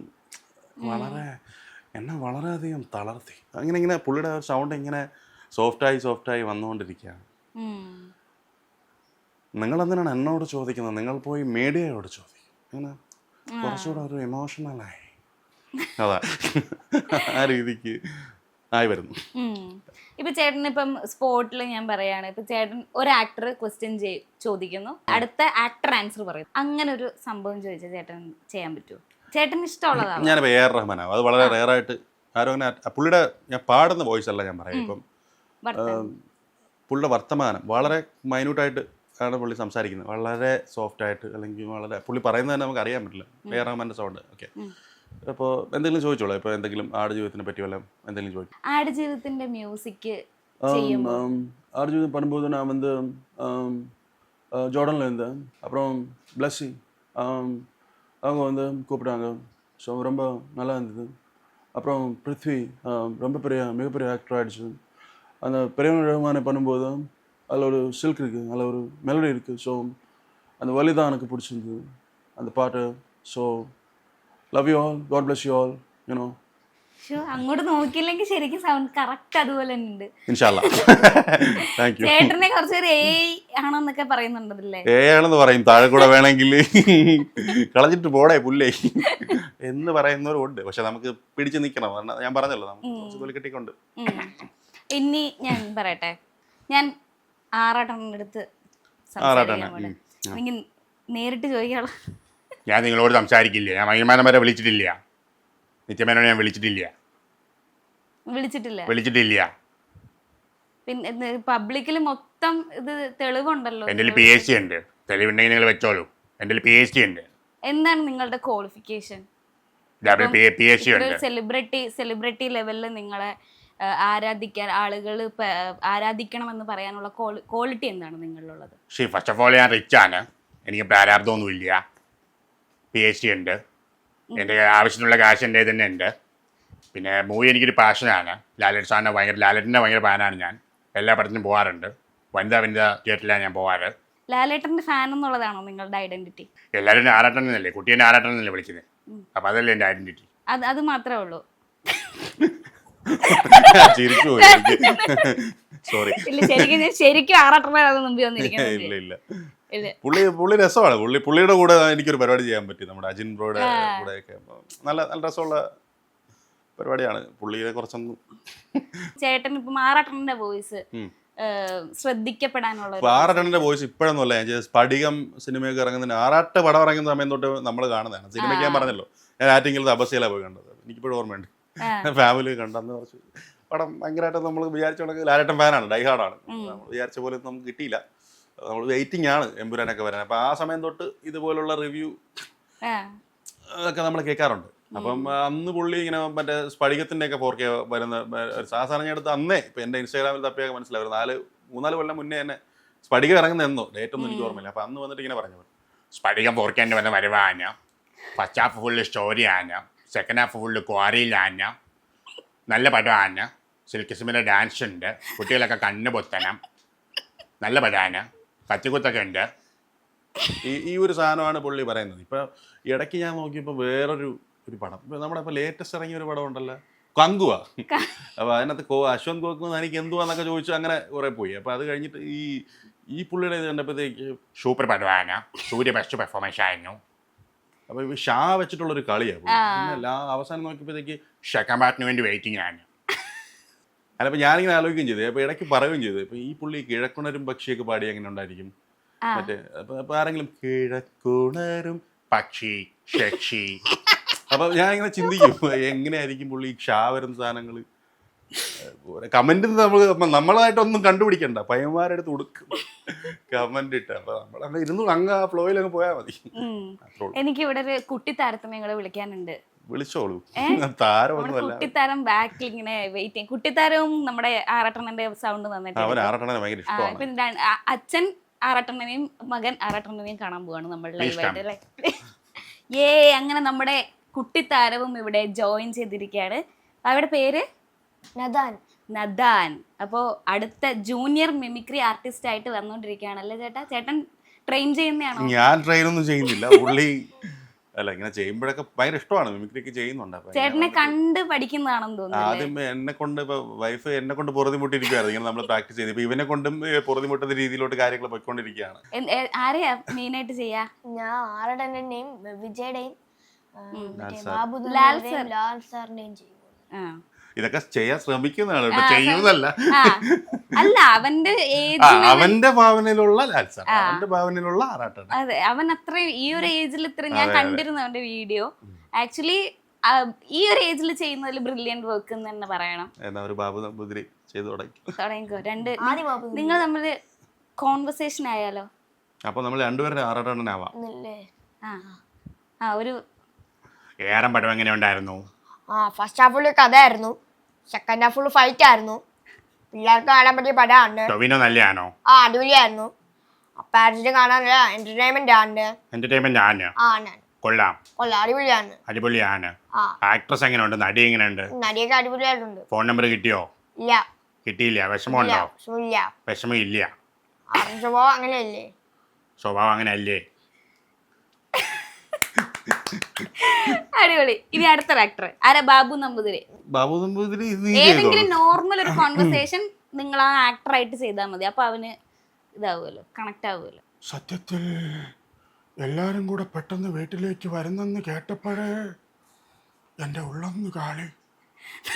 എന്നെ വളരെയധികം തളർത്തി. ഇങ്ങനെ പുള്ളിയുടെ സൗണ്ട് ഇങ്ങനെ സോഫ്റ്റായി വന്നുകൊണ്ടിരിക്കുകയാണ്. നിങ്ങളെന്തിനാണ് എന്നോട് ചോദിക്കുന്നത്? നിങ്ങൾ പോയി മീഡിയയോട് ചോദിക്കും. അങ്ങനെ കുറച്ചുകൂടെ ഒരു ഇമോഷണലായി, അതാ ആ രീതിക്ക് ആയി വരുന്നു. ഇപ്പൊ ചേട്ടൻ ഇപ്പം സ്പോട്ടിൽ ഞാൻ പറയാണ്, ഇപ്പൊ ചേട്ടൻ ഒരു ആക്ടർ ക്വസ്റ്റ്യൻ ചോദിക്കുന്നു, അടുത്ത ആക്ടർ ആൻസർ പറയും. അങ്ങനെ ഒരു സംഭവം ചോദിച്ചാൽ ചേട്ടൻ ചെയ്യാൻ പറ്റുമോ? ചേട്ടന് ഇഷ്ടമുള്ളതാണ്. ഞാനിപ്പോൾ എ ആർ റഹ്മാനാവും, അത് വളരെ റെയറായിട്ട് ആരും അങ്ങനെ. പുള്ളിയുടെ ഞാൻ പാടുന്ന വോയിസ് അല്ല ഞാൻ പറയാം. ഇപ്പം പുള്ളിയുടെ വർത്തമാനം വളരെ മൈന്യൂട്ടായിട്ട് ആണ് പുള്ളി സംസാരിക്കുന്നത്, വളരെ സോഫ്റ്റായിട്ട്, അല്ലെങ്കിൽ വളരെ പുള്ളി പറയുന്നത് തന്നെ നമുക്ക് അറിയാൻ പറ്റില്ല. എ ആർ റഹ്മാൻ്റെ സൗണ്ട്. ഓക്കെ, അപ്പോൾ എന്തെങ്കിലും ചോദിച്ചോളൂ. ഇപ്പോൾ എന്തെങ്കിലും ആടുജീവിതത്തിനെ പറ്റി വല്ല എന്തെങ്കിലും ചോദിക്കും. ആടുജീവിതത്തിന്റെ മ്യൂസിക് ஆடுஜீவிதம் பண்ணும்போது நான் வந்து ஜோர்டனில் இருந்தேன். அப்புறம் பிளஸ்ஸி அவங்க வந்து கூப்பிட்டாங்க. ஸோ ரொம்ப நல்லா இருந்தது. அப்புறம் பிருத்வி ரொம்ப மிகப்பெரிய ஆக்டர் ஆகிடுச்சு. அந்த பெரியவன் ரஹ்மானை பண்ணும்போது அதில் ஒரு சில்க் இருக்குது, அதில் ஒரு மெலடி இருக்குது. ஸோ அந்த வலி தான் எனக்கு பிடிச்சிருந்தது அந்த பாட்டு. So love you all, God bless you all, you know. അങ്ങോട്ട് നോക്കിയില്ലെങ്കിൽ ശരിക്കും സൗണ്ട് കറക്റ്റ് അതുപോലെ തന്നെ ഉണ്ട്. ചേട്ടനെ കുറച്ചൊരു എ ആണെന്നൊക്കെ പറയുന്നുണ്ടല്ലേ? എ ആണെന്ന് പറയും, താഴെ കൂടെ വേണമെങ്കിൽ കളഞ്ഞിട്ട് പോടേ പുല്ലേ എന്ന് പറയുന്നവരുണ്ട്. പക്ഷെ നമുക്ക് പിടിച്ചു നിൽക്കണം. ഞാൻ പറഞ്ഞല്ലോ, നമുക്ക് തൊലിക്കെട്ടിക്കൊണ്ട്. ഇനി ഞാൻ പറയട്ടെ, ഞാൻ ആറാട്ടെണ്ണം എടുത്ത് എനിക്ക് നേരിട്ട് ചോദിക്കാനുള്ള. ഞാൻ നിങ്ങളോട് സംസാരിക്കില്ല. ഞാൻ മൈമാനം വരെ വിളിച്ചിട്ടില്ല. നിത്യമേനോനെ ഞാൻ വിളിച്ചിട്ടില്ല. പിന്നെ പബ്ലിക്കിൽ മൊത്തം ഇത് തെളിവുണ്ടല്ലോ. എൻ്റെ PhD ഉണ്ട്. തെളിവുണ്ടെങ്കിൽ നിങ്ങൾ വെച്ചോളൂ. എൻ്റെ PhD ഉണ്ട്. എന്താണ് നിങ്ങളുടെ ക്വാളിഫിക്കേഷൻ? PhD ഉണ്ട്. സെലിബ്രിറ്റി ലെവലിൽ നിങ്ങളെ ആരാധിക്കാൻ ആളുകൾ ആരാധിക്കണമെന്ന് പറയാനുള്ള ക്വാളിറ്റി എന്താണ് നിങ്ങളിലുള്ളത്? ഫസ്റ്റ് ഓഫ് ഓൾ ഞാൻ റിച്ച് ആണ്, എനിക്ക് പ്രാരാബ്ദമൊന്നുമില്ല, PhD ഉണ്ട്, എൻ്റെ ആവശ്യത്തിനുള്ള കാശ് എൻ്റെ തന്നെ ഉണ്ട്. പിന്നെ മൂവി എനിക്കൊരു പാഷനാണ്. ലാലേട്ടൻ്റെ ഭയങ്കര ഫാനാണ് ഞാൻ. എല്ലാ പടത്തിനും പോകാറുണ്ട്. വനിതാ തിയേറ്ററിലാണ് ഞാൻ പോകാറ്. ലാലേട്ടന്റെ ഫാൻ എന്നുള്ളതാണോ നിങ്ങളുടെ ഐഡന്റിറ്റി? എല്ലാവരും ആറാട്ടൻ എന്നല്ലേ, കുട്ടീനെ ആറാട്ടൻ എന്നല്ലേ വിളിക്കുന്നത്. അപ്പം അതല്ലേ എൻ്റെ ഐഡന്റിറ്റി. അത് മാത്രമേ ഉള്ളൂ. ചിരിച്ചു സോറി. ഇല്ല, ശരിക്കും ആറാട്ടനാണ് മുമ്പിൽ വന്നിരിക്കുന്നത്. ഇല്ല പുള്ളി രസമാണ്. പുള്ളിയുടെ കൂടെ എനിക്കൊരു പരിപാടി ചെയ്യാൻ പറ്റി, നമ്മുടെ അജിൻ ബ്രോയുടെ കൂടെയൊക്കെ. നല്ല രസമുള്ള പരിപാടിയാണ്. പുള്ളിയെ കുറച്ചൊന്നും ചേട്ടൻ ഇപ്പം ആറാട്ടന്റെ വോയിസ് ശ്രദ്ധിക്കപ്പെടാനുള്ള ആറാട്ടന്റെ വോയിസ് ഇപ്പോഴൊന്നുമല്ല. ഞാൻ സ്ഫടികം സിനിമയൊക്കെ ഇറങ്ങുന്നതിന് ആറാട്ട് പടം ഇറങ്ങുന്ന സമയം തൊട്ട് നമ്മൾ കാണുന്നതാണ്. സിനിമയ്ക്ക് ഞാൻ പറഞ്ഞല്ലോ, ഞാൻ ആറ്റിങ്ങിൽ തപസ്യയിലാണ് പോയി കണ്ടത്. എനിക്കിപ്പോഴും ഓർമ്മയുണ്ട്. ഫാമിലി കണ്ടെന്ന് കുറച്ച് പടം ഭയങ്കരമായിട്ട് നമ്മൾ വിചാരിച്ചോണെങ്കിൽ ലാലേട്ടൻ ഫാനാണ്, ഡൈഹാർഡാണ്. നമ്മൾ വിചാരിച്ച പോലെ നമുക്ക് കിട്ടിയില്ല. നമ്മൾ വെയിറ്റിംഗ് ആണ് എമ്പുരാനൊക്കെ വരാൻ. അപ്പം ആ സമയം തൊട്ട് ഇതുപോലുള്ള റിവ്യൂ ഒക്കെ നമ്മൾ കേൾക്കാറുണ്ട്. അപ്പം അന്ന് പുള്ളി ഇങ്ങനെ മറ്റേ സ്ഫടികത്തിൻ്റെ ഒക്കെ 4K വരുന്ന സാധാരണ എടുത്ത് അന്നേ ഇപ്പം എൻ്റെ ഇൻസ്റ്റാഗ്രാമിൽ തപ്പിയൊക്കെ മനസ്സിലാവും. 3-4 കൊല്ലം മുന്നേ തന്നെ സ്ഫടികം ഇറങ്ങുന്ന എന്നോ ഡേറ്റ് ഒന്നും എനിക്ക് ഓർമ്മയില്ല. അപ്പം അന്ന് വന്നിട്ട് ഇങ്ങനെ പറഞ്ഞു, സ്ഫടികം 4K വന്ന വരവാണ്, ഫസ്റ്റ് ഹാഫ് ഫുള്ള് സ്റ്റോറിയാണ്, സെക്കൻഡ് ഹാഫ് ഫുള്ള് ക്വാറിയിലാണ്, നല്ല പടമാണ്, സിൽക്ക് സിമിലെ ഡാൻസ് ഉണ്ട്, കുട്ടികളൊക്കെ കണ്ണ് പൊത്തണം, നല്ല പടമാണ്, കത്തിക്കുത്തൊക്കെ ഉണ്ട്. ഈ ഒരു സാധനമാണ് പുള്ളി പറയുന്നത്. ഇപ്പം ഇടയ്ക്ക് ഞാൻ നോക്കിയപ്പോൾ വേറൊരു പടം, ഇപ്പം നമ്മുടെ ഇപ്പോൾ ലേറ്റസ്റ്റ് ഇറങ്ങിയ ഒരു പടം ഉണ്ടല്ലോ, കങ്കുവാ. അപ്പോൾ അതിനകത്ത് അശ്വന്ത് ഗോകുൽ എനിക്ക് എന്തുവാന്നൊക്കെ ചോദിച്ചു, അങ്ങനെ കുറേ പോയി. അപ്പോൾ അത് കഴിഞ്ഞിട്ട് ഈ പുള്ളിയുടെ ഇത് കണ്ടപ്പോഴത്തേക്ക് സൂപ്പർ പടമാണ്, സൂര്യ ബെസ്റ്റ് പെർഫോമൻസ് ആയിരുന്നു. അപ്പോൾ ഈ ഷാ വെച്ചിട്ടുള്ളൊരു കളിയാണ്. പിന്നെ അവസാനം നോക്കിയപ്പോഴത്തേക്ക് ഷെക്കമ്പാറ്റിന് വേണ്ടി വെയിറ്റിംഗ് ആണ്. അല്ല, അപ്പോൾ ഞാനിങ്ങനെ ആലോചിക്കുകയും ചെയ്തു. അപ്പോൾ ഇടയ്ക്ക് പറയുകയും ചെയ്തു, ഇപ്പോൾ ഈ പുള്ളി കിഴക്കുണരും പക്ഷിയൊക്കെ പാടി എങ്ങനെ ഉണ്ടായിരിക്കും മറ്റേ. അപ്പോൾ ആരെങ്കിലും കിഴക്കുണരും പക്ഷി ഷക്ഷി. അപ്പോൾ ഞാൻ ഇങ്ങനെ ചിന്തിക്കും, എങ്ങനെയായിരിക്കും പുള്ളി ഷാ വരുന്ന സാധനങ്ങൾ. കമന്റ് നമ്മളായിട്ടൊന്നും കണ്ടുപിടിക്കണ്ട, പയ്യന്മാരെടുത്ത് കൊടുക്കും കമന്റ് ഇട്ട്. അപ്പൊ നമ്മൾ ഇരുന്നു അങ്ങ് ആ ഫ്ലോയിൽ അങ്ങ് പോയാൽ മതി. എനിക്ക് ഇവിടെ ഒരു കുട്ടിത്താരത്തിനെ നിങ്ങളെ വിളിക്കാനുണ്ട്. വിളിച്ചോളൂ. താരമൊന്നുമല്ല, കുട്ടിത്താരം ബാക്കിൽ ഇങ്ങനെ വെയിറ്റ് ചെയ്യും. കുട്ടിത്താരവും നമ്മുടെ ആറാട്ടണ്ണന്റെ സൗണ്ട് നന്നായിട്ട് അവൻ ആറാട്ടണ്ണനെ ഭയങ്കര ഇഷ്ടമാണ്. അച്ഛൻ ആറാട്ടണ്ണനെയും മകൻ ആറാട്ടണ്ണനെയും കാണാൻ പോവാണ് നമ്മൾ ലൈവായിട്ട് അല്ലേ. അങ്ങനെ നമ്മുടെ കുട്ടിത്താരവും ഇവിടെ ജോയിൻ ചെയ്തിരിക്കുകയാണ്. അവരുടെ പേര് നദാൻ. അപ്പോൾ അടുത്ത ജൂനിയർ മിമിക്രി ആർട്ടിസ്റ്റ് ആയിട്ട് വന്നുകൊണ്ടിരിക്കുകയാണല്ലേ ചേട്ടാ? ചേട്ടൻ ട്രെയിൻ ചെയ്യുന്നതാണോ? ഞാൻ ട്രെയിൻ ഒന്നും ചെയ്യുന്നില്ല. പുള്ളി അല്ല, ഇങ്ങനെ ചെയ്യുമ്പോഴൊക്കെ ഭയങ്കര ഇഷ്ടമാണ്, മിമിക്രി ചെയ്യുന്നുണ്ട്. ചേട്ടനെ കണ്ട് പഠിക്കുന്നതാണെന്ന് തോന്നുന്നു. ആദ്യം എന്നെ കൊണ്ട് ഇപ്പൊ വൈഫ് എന്നെ കൊണ്ട് പൊറുതിമുട്ടിരിക്കുകയാണ്. ഇങ്ങനെ നമ്മൾ പ്രാക്ടീസ് ചെയ്ത് ഇപ്പൊ ഇവനെ കൊണ്ടും പൊറുതിമുട്ടുന്ന രീതിയിലോട്ട് കാര്യങ്ങൾ പോയിക്കൊണ്ടിരിക്കുകയാണ്. ആരെയാ മെയിൻ ആയിട്ട് ചെയ്യാ? ഞാൻ ആറടന്റെയും വിജയുടെയും ലാൽ സാറിന്റെയും ചെയ്യും. ഇതൊക്കെ ചെയ്യാൻ ശ്രമിക്കുന്നതാണ്, ചെയ്യുന്നതല്ല. അല്ല, അവന്റെ ഭാവനയിലുള്ള ലാൽ സാർ, അവന്റെ ഭാവനയിലുള്ള ആറാട്ടാണ്. അതെ, അവൻ അത്രയും ഈ ഒരു ഏജിൽ ഞാൻ കണ്ടിരുന്നു അവന്റെ വീഡിയോ. ആക്ച്വലി ഈ ഒരു ഏജിൽ ചെയ്യുന്നതിൽ ബ്രില്യന്റ് വർക്ക് എന്ന് തന്നെ പറയണം. എന്നാ ഒരു ബാബു നമ്പൂതിരി ചെയ്തു തുടങ്ങിക്കോ. നിങ്ങൾ തമ്മിൽ കോൺവെർസേഷൻ ആയാലോ? അപ്പൊ നമ്മൾ രണ്ടുപേരും ആറാട്ടണ്ണനാവാം. ഒരു ഏറെ പടം എങ്ങനെ ഉണ്ടായിരുന്നു? ഫസ്റ്റ് ഹാഫ് ഫുള്ള് കഥയായിരുന്നു, സെക്കൻഡ് ഹാഫ് ഫുള്ള് ഫൈറ്റ് ആയിരുന്നു. പിള്ളേർക്ക് കാണാൻ പറ്റിയ പടമാണ്. ടൊവിനോ നല്ലതാണോ? അടിപൊളിയായിരുന്നു. പാരന്റ്സിന് കാണാനുള്ള എന്റർടൈൻമെന്റ് ആണ്. കൊള്ളാം, അടിപൊളിയാണ്. ആക്ട്രസ് എങ്ങനെയുണ്ട്? നടി എങ്ങനെയുണ്ട്? നടിയൊക്കെ അടിപൊളിയായിട്ടുണ്ട്. ഫോൺ നമ്പർ കിട്ടിയോ? ഇല്ല. കിട്ടിയില്ല? വിഷമമുണ്ടോ? വിഷമം ഇല്ല. സ്വഭാവം അങ്ങനെയല്ലേ? സ്വഭാവം അങ്ങനെ അല്ലേ? അടിപൊളി. ഇനി അടുത്ത ആക്ടർ ആരാ? ബാബു നമ്പൂതിരി. ഏതെങ്കിലും നോർമൽ ഒരു കോൺവെർസേഷൻ നിങ്ങൾ ആ ആക്ടറായിട്ട് ചെയ്താൽ മതി. അപ്പൊ അവന് ഇതാവുമല്ലോ, കണക്ട് ആവുമല്ലോ. സത്യത്തിൽ എല്ലാരും കൂടെ പെട്ടെന്ന് വീട്ടിലേക്ക് വരുന്നെന്ന് കേട്ടപ്പോഴേ എന്റെ ഉള്ളൊന്ന് കാളി,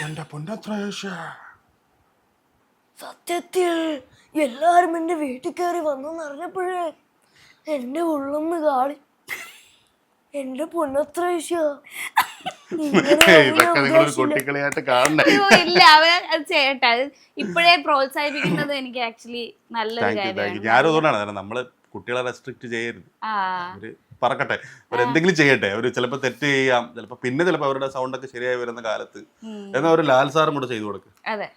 എന്റെ പുന്നത്രേശ. സത്യത്തിൽ എല്ലാരും എന്റെ വീട്ടിൽ കയറി വന്നെന്ന് അറിഞ്ഞപ്പോഴേ എന്റെ ഉള്ളൊന്ന് കാളി, എന്റെ പൊന്നത്രേശ. കുട്ടികളെയായിട്ട് കാണണ്ടേ? ഇല്ല, അവൻ ചേട്ടാ ഇപ്പോഴേ പ്രോത്സാഹിപ്പിക്കുന്നത് എനിക്ക് ആക്ച്വലി നല്ലൊരു കാര്യമാണ്. ഞാനും അതുകൊണ്ടാണ് നമ്മള് കുട്ടികളെ റെസ്ട്രിക്ട് ചെയ്യരുത്. പറക്കട്ടെ, അവരെന്തെങ്കിലും ചെയ്യട്ടെ, അവർ ചിലപ്പോൾ തെറ്റ് ചെയ്യാം, ചിലപ്പോൾ അവരുടെ സൗണ്ടൊക്കെ ശരിയായി വരുന്ന കാലത്ത് എന്നാൽ ഒരു ലാൽ സാറും കൂടെ ചെയ്തു കൊടുക്കും. അതെ.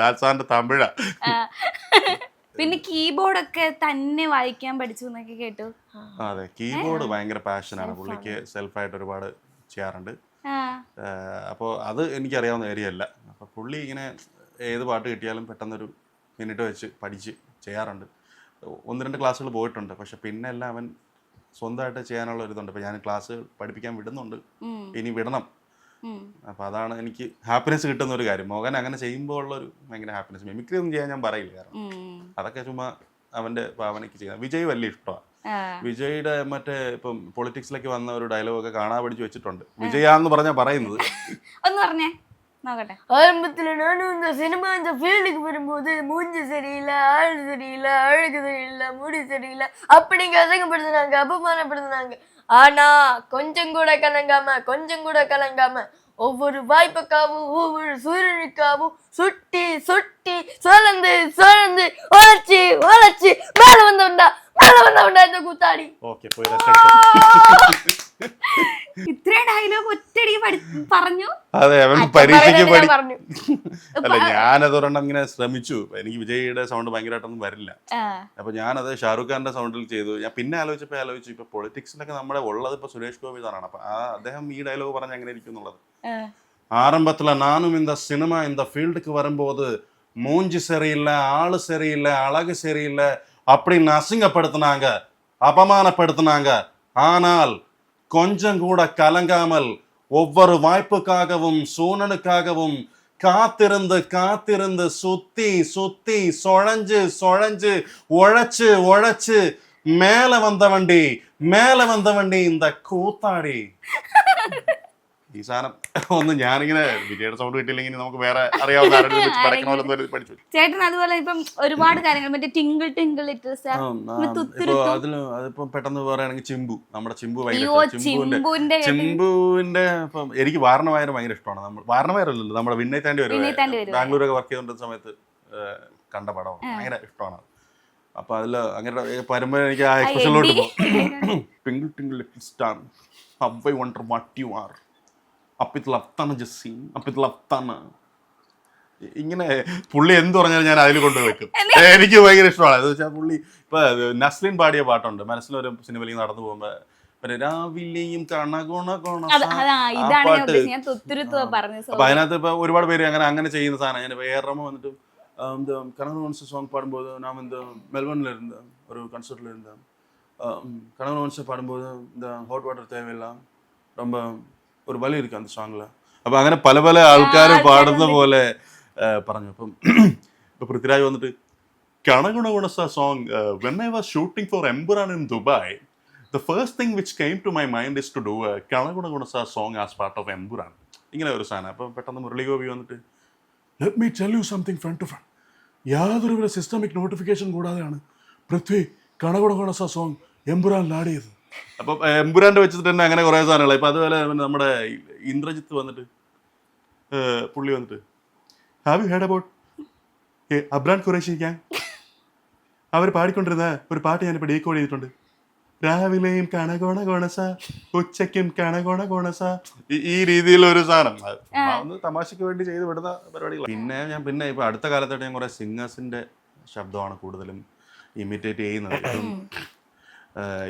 ലാൽ സാറിന്റെ തമിഴാ. പിന്നെ കീബോർഡ് ഒക്കെ തന്നെ വായിക്കാൻ പഠിച്ചു എന്നൊക്കെ കേട്ടു. അതെ, കീബോർഡ് ഭയങ്കര പാഷനാണ് പുള്ളിക്ക്, സെൽഫായിട്ട് ഒരുപാട് ചെയ്യാറുണ്ട്. അപ്പോൾ അത് എനിക്കറിയാവുന്ന ഏരിയ അല്ല. അപ്പോൾ പുള്ളി ഇങ്ങനെ ഏത് പാട്ട് കിട്ടിയാലും പെട്ടെന്നൊരു മിനിറ്റ് വെച്ച് പഠിച്ച് ചെയ്യാറുണ്ട്. 1-2 ക്ലാസ്സുകൾ പോയിട്ടുണ്ട്, പക്ഷെ പിന്നെ എല്ലാം അവൻ സ്വന്തമായിട്ട് ചെയ്യാനുള്ള ഒരു ഇതുണ്ട്. ഇപ്പോൾ ഞാൻ ക്ലാസ് പഠിപ്പിക്കാൻ വിടുന്നുണ്ട്, ഇനി വിടണം. അപ്പോൾ അതാണ് എനിക്ക് ഹാപ്പിനെസ് കിട്ടുന്ന ഒരു കാര്യം. മോഹൻ അങ്ങനെ ചെയ്യുമ്പോൾ ഉള്ളൊരു ഭയങ്കര ഹാപ്പിനെസ്. മിമിക്രി ഒന്നും ചെയ്യാൻ ഞാൻ പറയില്ല, കാരണം അതൊക്കെ ചുമ്മാ അവൻ്റെ ഭാവനയ്ക്ക് ചെയ്യാം. വിജയ് വലിയ ഇഷ്ടമാണ്. വിജയുടെ മറ്റേ ഇപ്പം പൊളിറ്റിക്സിലേക്ക് വന്ന ഒരു ഡയലോഗൊക്കെ കാണാൻ പഠിച്ചു വെച്ചിട്ടുണ്ട്. വിജയാന്ന് പറഞ്ഞാൽ പറയുന്നത് ഒന്ന് പറഞ്ഞേ നോക്കട്ടെ. ஆரம்பத்துல நானும் இந்த சினிமா இந்த ஃபீல்டுக்கு வரும்போது மூஞ்சி சரியில்லை, ஆள் சரியில்லை, அழகு சரியில்லை, முடி சரியில்லை அப்படிங்க அசங்கப்படுத்தினாங்க, அபமானப்படுத்தினாங்க. ஆனா கொஞ்சம் கூட கலங்காம ஒவ்வொரு வாய்ப்புக்காவும் ஒவ்வொரு சூரியனுக்காவும் சுட்டி சுட்டி சுழந்து வளைச்சு மேல வந்தவன்டா இந்த கூத்தாடி. ഓക്കെ, പോയി റെസ്റ്റ്. ഇത്രയും ഡയലോഗ് ഒറ്റയടിക്ക് പറഞ്ഞു. അതെ, അവൻ പരീക്ഷയ്ക്ക് പറഞ്ഞു. അല്ല, ഞാനതൊരെണ്ണം ഇങ്ങനെ ശ്രമിച്ചു. എനിക്ക് വിജയുടെ സൗണ്ട് ഭയങ്കരമായിട്ടൊന്നും വരില്ല. അപ്പൊ ഞാനത് ഷാറുഖ് ഖാന്റെ സൗണ്ടിൽ ചെയ്തു. ഞാൻ പിന്നെ ആലോചിച്ചു ഇപ്പൊ പൊളിറ്റിക്സിലൊക്കെ നമ്മുടെ ഉള്ളത് ഇപ്പൊ സുരേഷ് ഗോപി സാറാണ്. അപ്പൊ അദ്ദേഹം ഈ ഡയലോഗ് പറഞ്ഞ എങ്ങനെ ഇരിക്കും എന്നുള്ളത്. ஆரம்பத்துல நானும் இந்த சினிமா இந்த ஃபீல்டுக்கு வரும்போது மூஞ்சி சரியில்லை, ஆளு சரியில்லை, அழகு சரியில்லை அப்படின்னு அசிங்கப்படுத்தினாங்க, அபமானப்படுத்தினாங்க. ஆனால் கொஞ்சம் கூட கலங்காமல் ஒவ்வொரு வாய்ப்புக்காகவும் சூழனுக்காகவும் காத்திருந்து சுத்தி சுழஞ்சு உழைச்சு மேல வந்த வண்டி இந்த கூத்தாடி. ഈ സാധനം ഒന്നും ഞാനിങ്ങനെ വിജയുടെ സൗണ്ട് കിട്ടിയില്ലെങ്കിൽ നമുക്ക് വേറെ അറിയാവുന്ന ആരെങ്കിലും പഠിച്ചു. ചേട്ടൻ അതുപോലെ ഇപ്പം ഒരുപാട് കാര്യങ്ങൾ മറ്റേ ടിങ്കിൾ ലിറ്റിൽ സ്റ്റാർ, അതിപ്പം പെട്ടെന്ന് പറയുകയാണെങ്കിൽ ചിമ്പു, നമ്മുടെ ചിമ്പു ചിമ്പുവിന്റെ ഇപ്പം എനിക്ക് വാരണമായർ ഭയങ്കര ഇഷ്ടമാണ്. വാരണമായരല്ലല്ലോ, നമ്മുടെ വിണ്ണൈ താണ്ടി വരും, ബാംഗ്ലൂരൊക്കെ വർക്ക് ചെയ്തുകൊണ്ടിരുന്ന സമയത്ത് കണ്ട പടമാണ്, ഭയങ്കര ഇഷ്ടമാണ്. അപ്പൊ അതിൽ അങ്ങനെ വരുമ്പോൾ എനിക്ക് ആ എക്സ്പ്രഷനിലോട്ട് പോകും. Twinkle little star, how I wonder what you are, അപ്പിത്ലഫ്താണ് ജസ്സി, അപ്പിത്ലഫ്താണ്. ഇങ്ങനെ പുള്ളി എന്ത് പറഞ്ഞാലും ഞാൻ അതിൽ കൊണ്ടുപോയി വെക്കും. എനിക്ക് ഭയങ്കര ഇഷ്ടമാണ്. എന്ന് വെച്ചാൽ പുള്ളി ഇപ്പൊ നസ്ലിൻ പാടിയ പാട്ടുണ്ട്, മനസ്സിലൊരു സിനിമയിലേക്ക് നടന്നു പോകുമ്പോ രാവിലെയും അപ്പൊ അതിനകത്ത് ഇപ്പൊ ഒരുപാട് പേര് അങ്ങനെ ചെയ്യുന്ന സാധനം. ഞാൻ വേറെ വന്നിട്ട് കണവൻ വൺസ് സോങ് പാടുമ്പോൾ ഞാൻ മെൽബണിൽ ഇരുന്ന ഒരു കൺസർട്ടിൽ ഇരുന്ന കണവൻ വൺസ് പാടുമ്പോൾ ഹോട്ട് വാട്ടർ തേവയില്ല ரொம்ப ഒരു വലിയ ഇരിക്കും அந்த സോങ്ങില്. അപ്പൊ അങ്ങനെ പല ആൾക്കാർ പാടുന്ന പോലെ പറഞ്ഞു. അപ്പം ഇപ്പൊ പൃഥ്വിരാജ് വന്നിട്ട് കണഗുണഗുണസ song when I was shooting for Emburan in Dubai, the first thing which came to my mind is to do a കണഗുണഗുണസ song as part of Emburan. ഇങ്ങനെ ഒരു സാധനം. അപ്പം പെട്ടെന്ന് മുരളി ഗോപി വന്നിട്ട് let me tell you something friend to friend, യാതൊരുവിധ systemic notification കൂടാതെയാണ് പൃഥ്വി കണഗുണഗുണസ song എംപുരാനിൽ ആഡ് ചെയ്തത്. അപ്പം എംപുരാൻ്റെ വെച്ചിട്ട് തന്നെ അങ്ങനെ കുറേ സാധനങ്ങൾ. ഇപ്പം അതുപോലെ നമ്മുടെ ഇന്ദ്രജിത്ത് വന്നിട്ട് പുള്ളി വന്നിട്ട് have you heard about Abram Qureshi gang, അവർ പാടിക്കൊണ്ടിരുന്ന ഒരു പാട്ട് ഞാനിപ്പോൾ ഡീകോഡ് ചെയ്തിട്ടുണ്ട്. രാവിലെയും കണകോണ കോണസ, ഉച്ചയ്ക്കും കണകോണ കോണസ, ഈ രീതിയിലൊരു സാധനം. ഒന്ന് തമാശയ്ക്ക് വേണ്ടി ചെയ്ത് വിടുന്ന പരിപാടികൾ. പിന്നെ ഇപ്പം അടുത്ത കാലത്തായിട്ട് ഞാൻ കുറേ സിംഗേഴ്സിൻ്റെ ശബ്ദമാണ് കൂടുതലും ഇമിറ്റേറ്റ് ചെയ്യുന്നത്.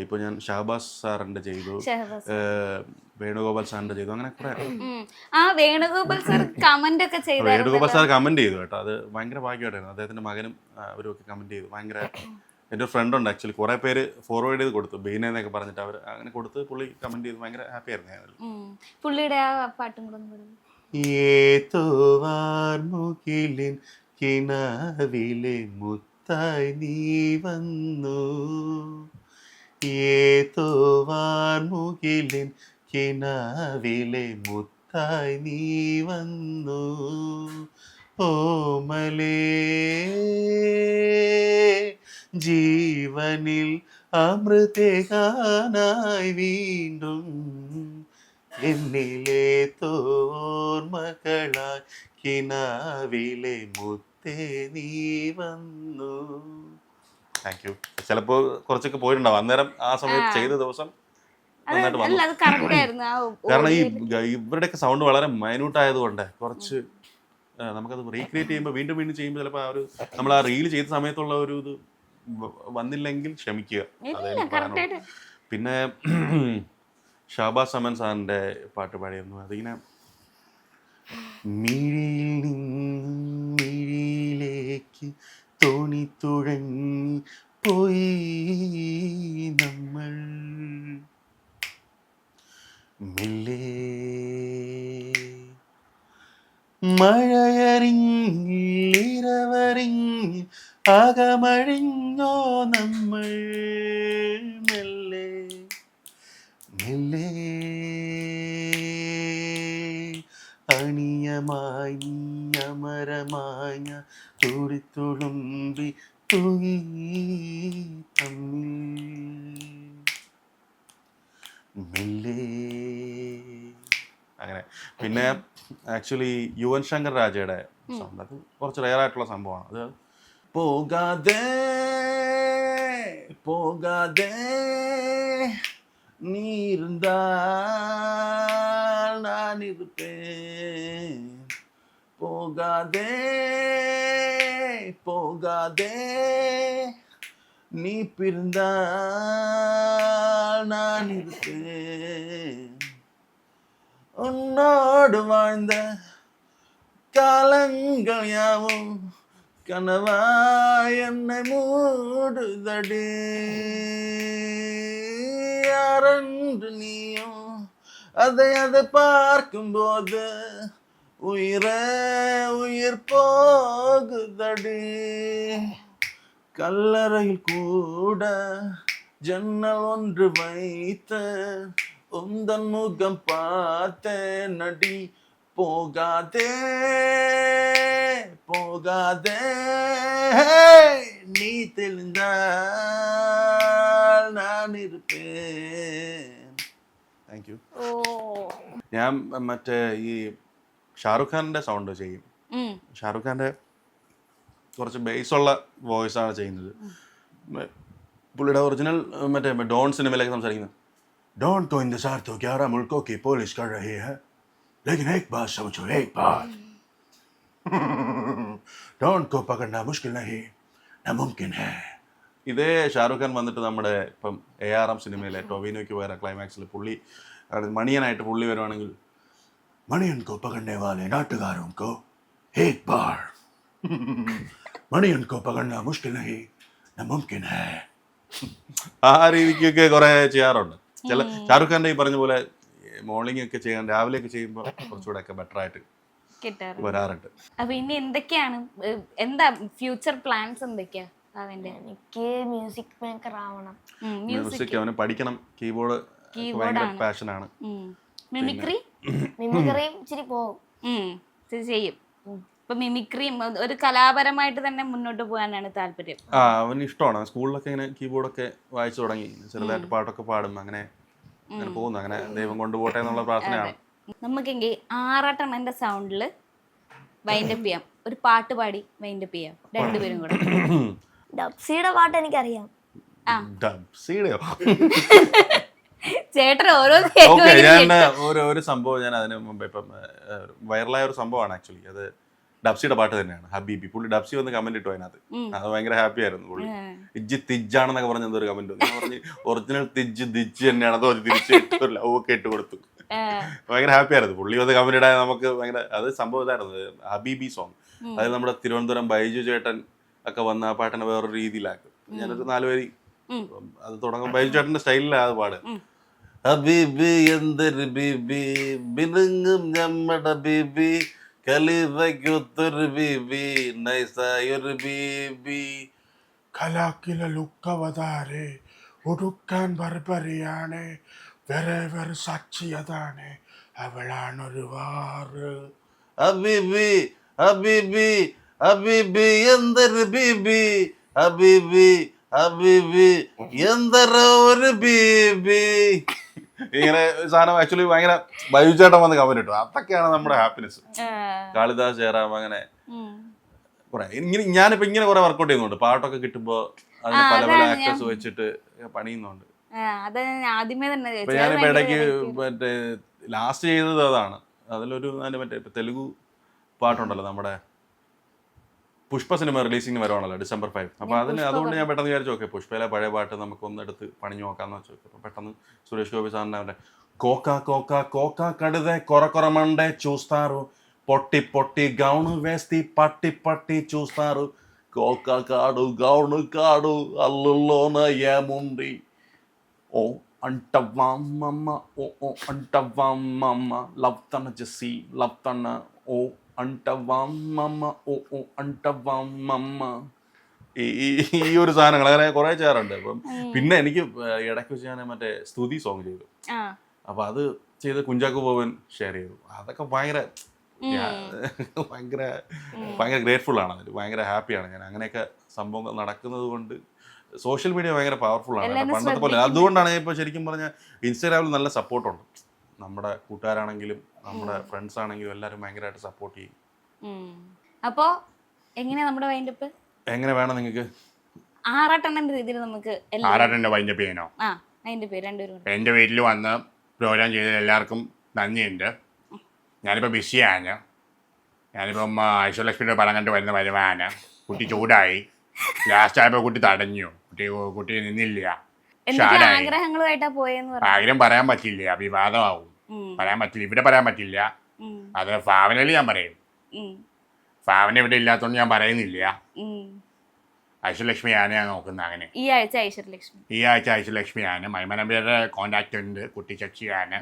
ഇപ്പോൾ ഞാൻ ഷഹബാസ് സാറിന്റെ ചെയ്തു, വേണുഗോപാൽ സാറിന്റെ ചെയ്തു, അങ്ങനെ കുറെ. വേണുഗോപാൽ സാർ കമന്റ് ചെയ്തു കേട്ടോ. അത് ഭയങ്കര ഭാഗ്യമായിട്ടായിരുന്നു. അദ്ദേഹത്തിന്റെ മകനും അവരൊക്കെ കമന്റ് ചെയ്തു. ഭയങ്കര എൻ്റെ ഫ്രണ്ട് ഉണ്ട് ആക്ച്വലി, കുറെ പേര് ഫോർവേഡ് ചെയ്ത് കൊടുത്തു, ബീന എന്നൊക്കെ പറഞ്ഞിട്ട് അവർ അങ്ങനെ കൊടുത്ത് പുള്ളി കമന്റ് ചെയ്തു. ഭയങ്കര ഹാപ്പി ആയിരുന്നു പുള്ളിയുടെ ആ പാട്ടും മുത്തായി നീ വന്നു, ഏതോ വാർമുകിലിൻ കിനാവിലെ മുത്തായി നീ വന്നു, ഓമലേ ജീവനിൽ അമൃതേകാനായി വീണ്ടും എന്നിലെ തോർമകളായി കിനാവിലെ മുത്ത നേരത്തെ നീ വന്നു. Thank you. ചിലപ്പോൾ കുറച്ചൊക്കെ പോയിട്ടുണ്ടാവും അന്നേരം ആ സമയത്ത് ചെയ്ത ദിവസം നന്നായിട്ട് വന്നു. അല്ല അത് കറക്റ്റ് ആയിരുന്നു. കാരണം ഇവരുടെയൊക്കെ സൗണ്ട് വളരെ മൈന്യൂട്ട് ആയതുകൊണ്ട് കുറച്ച് നമുക്കത് റീക്രിയേറ്റ് ചെയ്യുമ്പോൾ വീണ്ടും വീണ്ടും ചെയ്യുമ്പോൾ ചിലപ്പോൾ ആ ഒരു നമ്മൾ ആ റീൽ ചെയ്ത സമയത്തുള്ള ഒരു ഇത് വന്നില്ലെങ്കിൽ ക്ഷമിക്കുക. അതേ എനിക്ക് പറയാനുള്ളൂ. പിന്നെ ഷാബാസ് അമൻ സാറിൻ്റെ പാട്ട് പാടിയിരുന്നു. അതിങ്ങനെ മിഴിയിൽ മിഴിയിലേക്ക് തോണി തുഴങ്ങി പോയി നമ്മൾ മെല്ലെ മഴയറിഞ്ഞിരവറിഞ്ഞ് അകമഴിഞ്ഞോ നമ്മൾ മെല്ലെ മെല്ലെ അണിയമായി നീ അമരമായി ഞാൻ തുടിത്തുളുമ്പി തൂങ്ങി തമ്മിൽ മെല്ലെ. അങ്ങനെ പിന്നെ ആക്ച്വലി യുവൻ ശങ്കർ രാജയുടെ സൗണ്ട് അത് കുറച്ച് റെയർ ആയിട്ടുള്ള സംഭവമാണ്. അത് പോകാതെ പോകാതെ നീരുന്താൽ ഞാൻ ഇരുപ്പേൻ പോകാതെ പോകാതെ நீ பிரிந்தால் நான் இருப்பேன் உன்னோடு வாழ்ந்த காலங்கள் யாவும் கனவாய் என்னை மூடுதடி யாரென்று நீயும் அதை பார்க்கும்போது உயிர் போகுதடி கல்லறையில் கூட ஜன்னல் ஒன்று வைத்த உந்தன் முகம் பார்த்தேன் நடி போகாதே போகாதே நீ தெளிந்தால் நான் இருப்பேன். Thank you. ഞാൻ മറ്റേ ഈ ഷാറുഖ് ഖാൻ്റെ സൗണ്ട് ചെയ്യും. ഷാറുഖ് ഖാൻ്റെ കുറച്ച് ബേസുള്ള വോയിസാണ് ചെയ്യുന്നത്. പുള്ളിയുടെ ഒറിജിനൽ മറ്റേ ഡോൺ സിനിമയിലൊക്കെ സംസാരിക്കുന്നത് ഡോൺ तो इंतजार तो 11 मुल्कों की पुलिस कर रही है लेकिन एक बात समझो एक बात डॉन को पकड़ना मुश्किल नहीं नामुमकिन है. ഇതേ ഷാറുഖ് ഖാൻ വന്നിട്ട് നമ്മുടെ ഇപ്പം ARM സിനിമയിലെ ടൊവിനോയ്ക്ക് വേറെ ക്ലൈമാക്സിൽ പുള്ളി മണിയനായിട്ട് പുള്ളി വരുവാണെങ്കിൽ मणियन को पकड़ने वाले नाटककारों को एक बार मणियन को पकड़ना मुश्किल नहीं नामुमकिन है. ആ രീതിക്കൊക്കെ കുറെ ചെയ്യാറുണ്ട്. ചില ഷാറുഖ് ഖാൻ്റെ ഈ പറഞ്ഞ പോലെ മോർണിംഗ് ഒക്കെ ചെയ്യാൻ രാവിലെയൊക്കെ ചെയ്യുമ്പോൾ കുറച്ചുകൂടെ ഒക്കെ ബെറ്റർ ആയിട്ട് വരാറുണ്ട്. അപ്പൊ ഇനി എന്തൊക്കെയാണ് എന്താ ഫ്യൂച്ചർ പ്ലാൻസ് എന്തൊക്കെയാ അവന്റെ? എനിക്ക് മ്യൂസിക് മേക്കർ ആവണം. മ്യൂസിക് അവന് പഠിക്കണം. കീബോർഡ് ഭയങ്കര പാഷനാണ്. മിമിക്രി മിമിക്രിയും ഇച്ചിരി പോകും ചെയ്യും. ഇപ്പൊ മിമിക്രിയും ഒരു കലാപരമായിട്ട് തന്നെ മുന്നോട്ട് പോകാനാണ് താല്പര്യം. അവന് ഇഷ്ടമാണ്. സ്കൂളിലൊക്കെ ഇങ്ങനെ കീബോർഡൊക്കെ വായിച്ചു തുടങ്ങി. ചെറുതായിട്ട് പാട്ടൊക്കെ പാടും. അങ്ങനെ അങ്ങനെ പോകുന്നു. അങ്ങനെ ദൈവം കൊണ്ടുപോട്ടെ എന്നുള്ള പ്രാർത്ഥനയാണ്. നമുക്കെങ്കിൽ ആറാട്ടണ്ണന്റെ സൗണ്ടില് വൈൻഡപ്പ് ചെയ്യാം. ഒരു പാട്ട് പാടി വൈൻഡപ്പ് ചെയ്യാം രണ്ടുപേരും കൂടെ. ഡബ്സിയുടെ പാട്ട് എനിക്കറിയാം. ഡബ്സിയുടെയോ? ചേട്ടൻ ഓരോ ഞാൻ ഒരു സംഭവം ഞാൻ അതിന് മുമ്പ് ഇപ്പം വൈറലായ ഒരു സംഭവമാണ് ആക്ച്വലി. അത് ഡബ്സിയുടെ പാട്ട് തന്നെയാണ്. ഹബീബി പുള്ളി ഡബ്സി വന്ന് കമന്റ് ഇട്ടു അതിനകത്ത്. അത് ഭയങ്കര ഹാപ്പി ആയിരുന്നു. പുള്ളി ഇജ്ജ് തിജ്ജാണെന്നൊക്കെ പറഞ്ഞ എന്തോ ഒരു കമന്റ് ഞാൻ പറഞ്ഞ് ഒറിജിനൽ തിജ്ജ് ദിജ്ജ് തന്നെയാണ്. അത് തിരിച്ച് ഇട്ട് ലവ് ഒക്കെ ഇട്ട് കൊടുത്തു. ഭയങ്കര ഹാപ്പി ആയിരുന്നു. പുള്ളി വന്ന് കമന്റ് ഇടാൻ നമുക്ക് ഭയങ്കര അത് സംഭവം ഇതായിരുന്നു. ഹബീബി സോങ് അതിൽ നമ്മുടെ തിരുവനന്തപുരം ബൈജു ചേട്ടൻ ഒക്കെ വന്ന് ആ പാട്ടിനെ വേറൊരു രീതിയിലാക്കും. ഞാനൊരു 4 വരി അത് തുടങ്ങും. ബൈജു ചേട്ടന്റെ സ്റ്റൈലിലാണ് അത് പാട്. ഹബീബി എന്തൊരു ബീബി ബിനുങ്ങും നമ്മടെ ബീബി കലിവയ്ക്കൊത്തൊരു ബീബി നൈസായൊരു ബീബി കലാക്കിലെ ലുക്കവതാരെ ഉടുക്കാൻ ബർബറിയാണ് വെറെ സാക്ഷി അതാണ് അവളാണൊരു വാറ്. ഹബീബി ഹബീബി ഹബീബി എന്തൊരു ബീബി ഹബീബി ഹബീബി എന്തൊരു ഒരു ബീബി. ഇങ്ങനെ സാധനം ആക്ച്വലി ഭയങ്കര ബൈജുചേട്ടൻ വന്ന് കമന്റ് ഇട്ടു. അതൊക്കെയാണ് നമ്മുടെ ഹാപ്പിനെസ്. കാളിദാസ് ജയറാം അങ്ങനെ കുറെ ഞാനിപ്പോ ഇങ്ങനെ കുറെ വർക്കൗട്ട് ചെയ്യുന്നുണ്ട്. പാട്ടൊക്കെ കിട്ടുമ്പോ അതിന് പല പല അതാണ് ആക്ടേഴ്സ് വെച്ചിട്ട് പണിയുന്നുണ്ട്. അത് ഞാൻ ആദ്യമേ തന്നെ ഇപ്പൊ ചോദിച്ചത്. അത് ഞാനിപ്പോ ഭയങ്കര ഇടയ്ക്ക് variety. മറ്റേ ലാസ്റ്റ് ചെയ്തത് അതാണ്. അതിലൊരു മറ്റേ ഇപ്പൊ തെലുഗു പാട്ടുണ്ടല്ലോ നമ്മുടെ പുഷ്പ സിനിമ റിലീസിങ് വരുവാണല്ലോ December 5. അപ്പൊ അതുകൊണ്ട് ഞാൻ പെട്ടെന്ന് വിചാരിച്ചു ഓക്കെ പുഷ്പയിലെ പഴയ പാട്ട് നമുക്ക് ഒന്നെടുത്ത് പണിഞ്ഞു നോക്കാന്ന് വെച്ചു. അപ്പൊ പെട്ടെന്ന് സുരേഷ് ഗോപി സാറിന്റെ അവന്റെ కోకా కోకా కోకా కడిదే కొరకొరమండే చూస్తారు, పొట్టి పొట్టి గౌను వేస్తి పట్టి పట్టి చూస్తారు, కోకా కాడు గౌను కాడు అల్లుల్లోన ఏముంది, ఓ అంటవామ్మమ్మ ఓ ఓ అంటవామ్మమ్మ లవ్ తన జెస్సి లవ్ తన ఓ అంటవామ్మమ్మ ఓ ഓ అంటവാമ്മമ്മ. ഈ ഒരു സാധനങ്ങൾ അങ്ങനെ കുറെ ചെയ്യാറുണ്ട്. അപ്പം പിന്നെ എനിക്ക് ഇടയ്ക്ക് വെച്ച് ഞാൻ മറ്റേ സ്തുതി സോങ് ചെയ്തു. അപ്പൊ അത് ചെയ്ത് കുഞ്ചാക്കോ ബോബൻ ഷെയർ ചെയ്തു. അതൊക്കെ ഭയങ്കര ഭയങ്കര ഭയങ്കര ഗ്രേറ്റ്ഫുൾ ആണ്. അതിൽ ഭയങ്കര ഹാപ്പിയാണ് ഞാൻ. അങ്ങനെയൊക്കെ സംഭവങ്ങൾ നടക്കുന്നത് കൊണ്ട് സോഷ്യൽ മീഡിയ ഭയങ്കര പവർഫുൾ ആണ്. പണ്ടത്തെ പോലെ അതുകൊണ്ടാണ് ഇപ്പോൾ ശരിക്കും പറഞ്ഞാൽ ഇൻസ്റ്റാഗ്രാമിൽ നല്ല സപ്പോർട്ടുണ്ട്. നമ്മുടെ കൂട്ടുകാരാണെങ്കിലും നമ്മുടെ ഫ്രണ്ട്സ് ആണെങ്കിലും എല്ലാവരും ഭയങ്കരമായിട്ട് സപ്പോർട്ട് ചെയ്യും. അപ്പോ എങ്ങനെയാ നമ്മുടെ വൈൻഡപ്പ്? എങ്ങനെ വേണം നിങ്ങൾക്ക്? ആറാട്ടെണ്ണന്റെ രീതിയിൽ നമുക്ക് ആറാട്ടെണ്ണ വൈൻഡപ്പ് ചെയ്യണോ? അതിന്റെ പേര് രണ്ടുപേരും. എൻ്റെ വീട്ടിൽ വന്ന് പ്രോഗ്രാം ചെയ്ത എല്ലാവർക്കും നന്ദിയുണ്ട്. ഞാനിപ്പോൾ ബിസിയാണ്. ഞാനിപ്പം ഐശ്വര്യലക്ഷ്മിയുടെ പടം കണ്ട് വരുന്ന വരുവാണ്. കുട്ടി ചൂടായി. ലാസ്റ്റ് ആയപ്പോൾ കുട്ടി തടഞ്ഞു. കുട്ടി നിന്നില്ല. ആഗ്രഹങ്ങളുമായിട്ടാ പോയെന്ന് പറഞ്ഞു. ആഗ്രഹം പറയാൻ പറ്റില്ല, വിവാദമാവും. പറയാൻ പറ്റില്ല, ഇവിടെ പറയാൻ പറ്റില്ല. അത് ഭാവനയിൽ ഞാൻ പറയും. ഭാവന ഇവിടെ ഇല്ലാത്തതുകൊണ്ട് ഞാൻ പറയുന്നില്ല. ഐശ്വര്യലക്ഷ്മിയാണ് ഞാൻ നോക്കുന്നത്. അങ്ങനെ ഈ ആഴ്ച ഐശ്വര്യലക്ഷ്മിയാണ്. മൈമനബിയുടെ കോണ്ടാക്ട് ഉണ്ട്. കുട്ടി ചച്ചിയാണ്.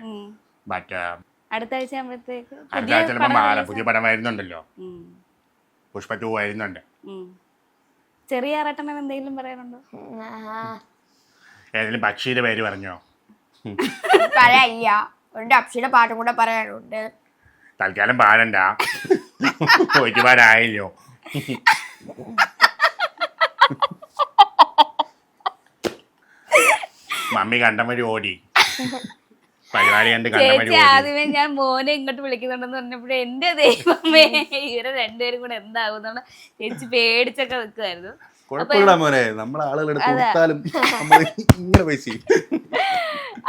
ബട്ട് അടുത്ത ആഴ്ച ആകുമ്പോഴത്തേക്ക് അടുത്ത ആഴ്ച ചിലപ്പോൾ മാറാം. പുതിയ പടം വരുന്നുണ്ടല്ലോ. പുഷ്പ 2 വരുന്നുണ്ട്. ചെറിയ ആറാട്ടെണ്ണൻ എന്തെങ്കിലും പറയാനുണ്ടോ? ഏതെങ്കിലും പക്ഷിയുടെ പേര് പറഞ്ഞോ? പറയാനില്ല. ഒരു അക്ഷയുടെ പാട്ടും കൂടെ പറയാനുണ്ട്. തൽക്കാലം പാടണ്ട, ഒരുപാടായല്ലോ. മമ്മി കണ്ടം വഴി ഓടി. പരിപാടി കണ്ട് കണ്ടം വഴി ചേച്ചി ആദ്യമേ ഞാൻ മോനെ ഇങ്ങോട്ട് വിളിക്കുന്നുണ്ടെന്ന് പറഞ്ഞപ്പോഴേ എന്റെ ദൈവമേ ഇവരെ രണ്ടുപേരും കൂടെ എന്താകുന്ന ചേച്ചി പേടിച്ചൊക്കെ നിൽക്കുമായിരുന്നു. കുഴപ്പമില്ല മോനെ, നമ്മളെ ആളുകളെടുത്ത് കൊടുത്താലും ഇങ്ങനെ പൈസ.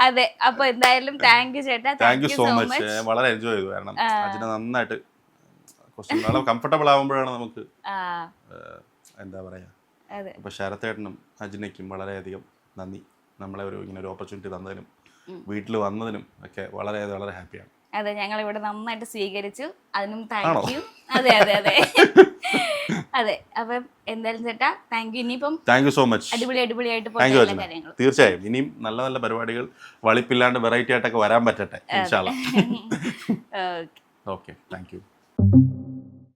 അതെ, അപ്പൊ എന്തായാലും താങ്ക് യു ചേട്ടാ. Thank you so much. വളരെ എൻജോയ് ചെയ്തു. കാരണം അതിന് നന്നായിട്ട് വളരെ കംഫർട്ടബിൾ ആവുമ്പോഴാണ് നമുക്ക് എന്താ പറയാ. അപ്പൊ ശരത്തേട്ടനും അജിനയ്ക്കും വളരെയധികം നന്ദി. നമ്മളെ ഇങ്ങനെ ഒരു ഓപ്പർച്യൂണിറ്റി തന്നതിനും വീട്ടിൽ വന്നതിനും ഒക്കെ വളരെ വളരെ ഹാപ്പിയാണ്. അതെ, ഞങ്ങൾ ഇവിടെ നന്നായിട്ട് സ്വീകരിച്ചു, അതിനും താങ്ക് യു. അതെ അതെ അതെ അതെ. അപ്പം എന്തായാലും ചേട്ടാ താങ്ക് യു. ഇനിയിപ്പം താങ്ക് യു സോ മച്ച്. അടിപൊളിയായിട്ട് കാര്യങ്ങൾ തീർച്ചയായും ഇനിയും നല്ല നല്ല പരിപാടികൾ വളിപ്പില്ലാണ്ട് വെറൈറ്റി ആയിട്ടൊക്കെ വരാൻ പറ്റട്ടെ. ഇൻഷാ അല്ലാഹ്. Okay, thank you.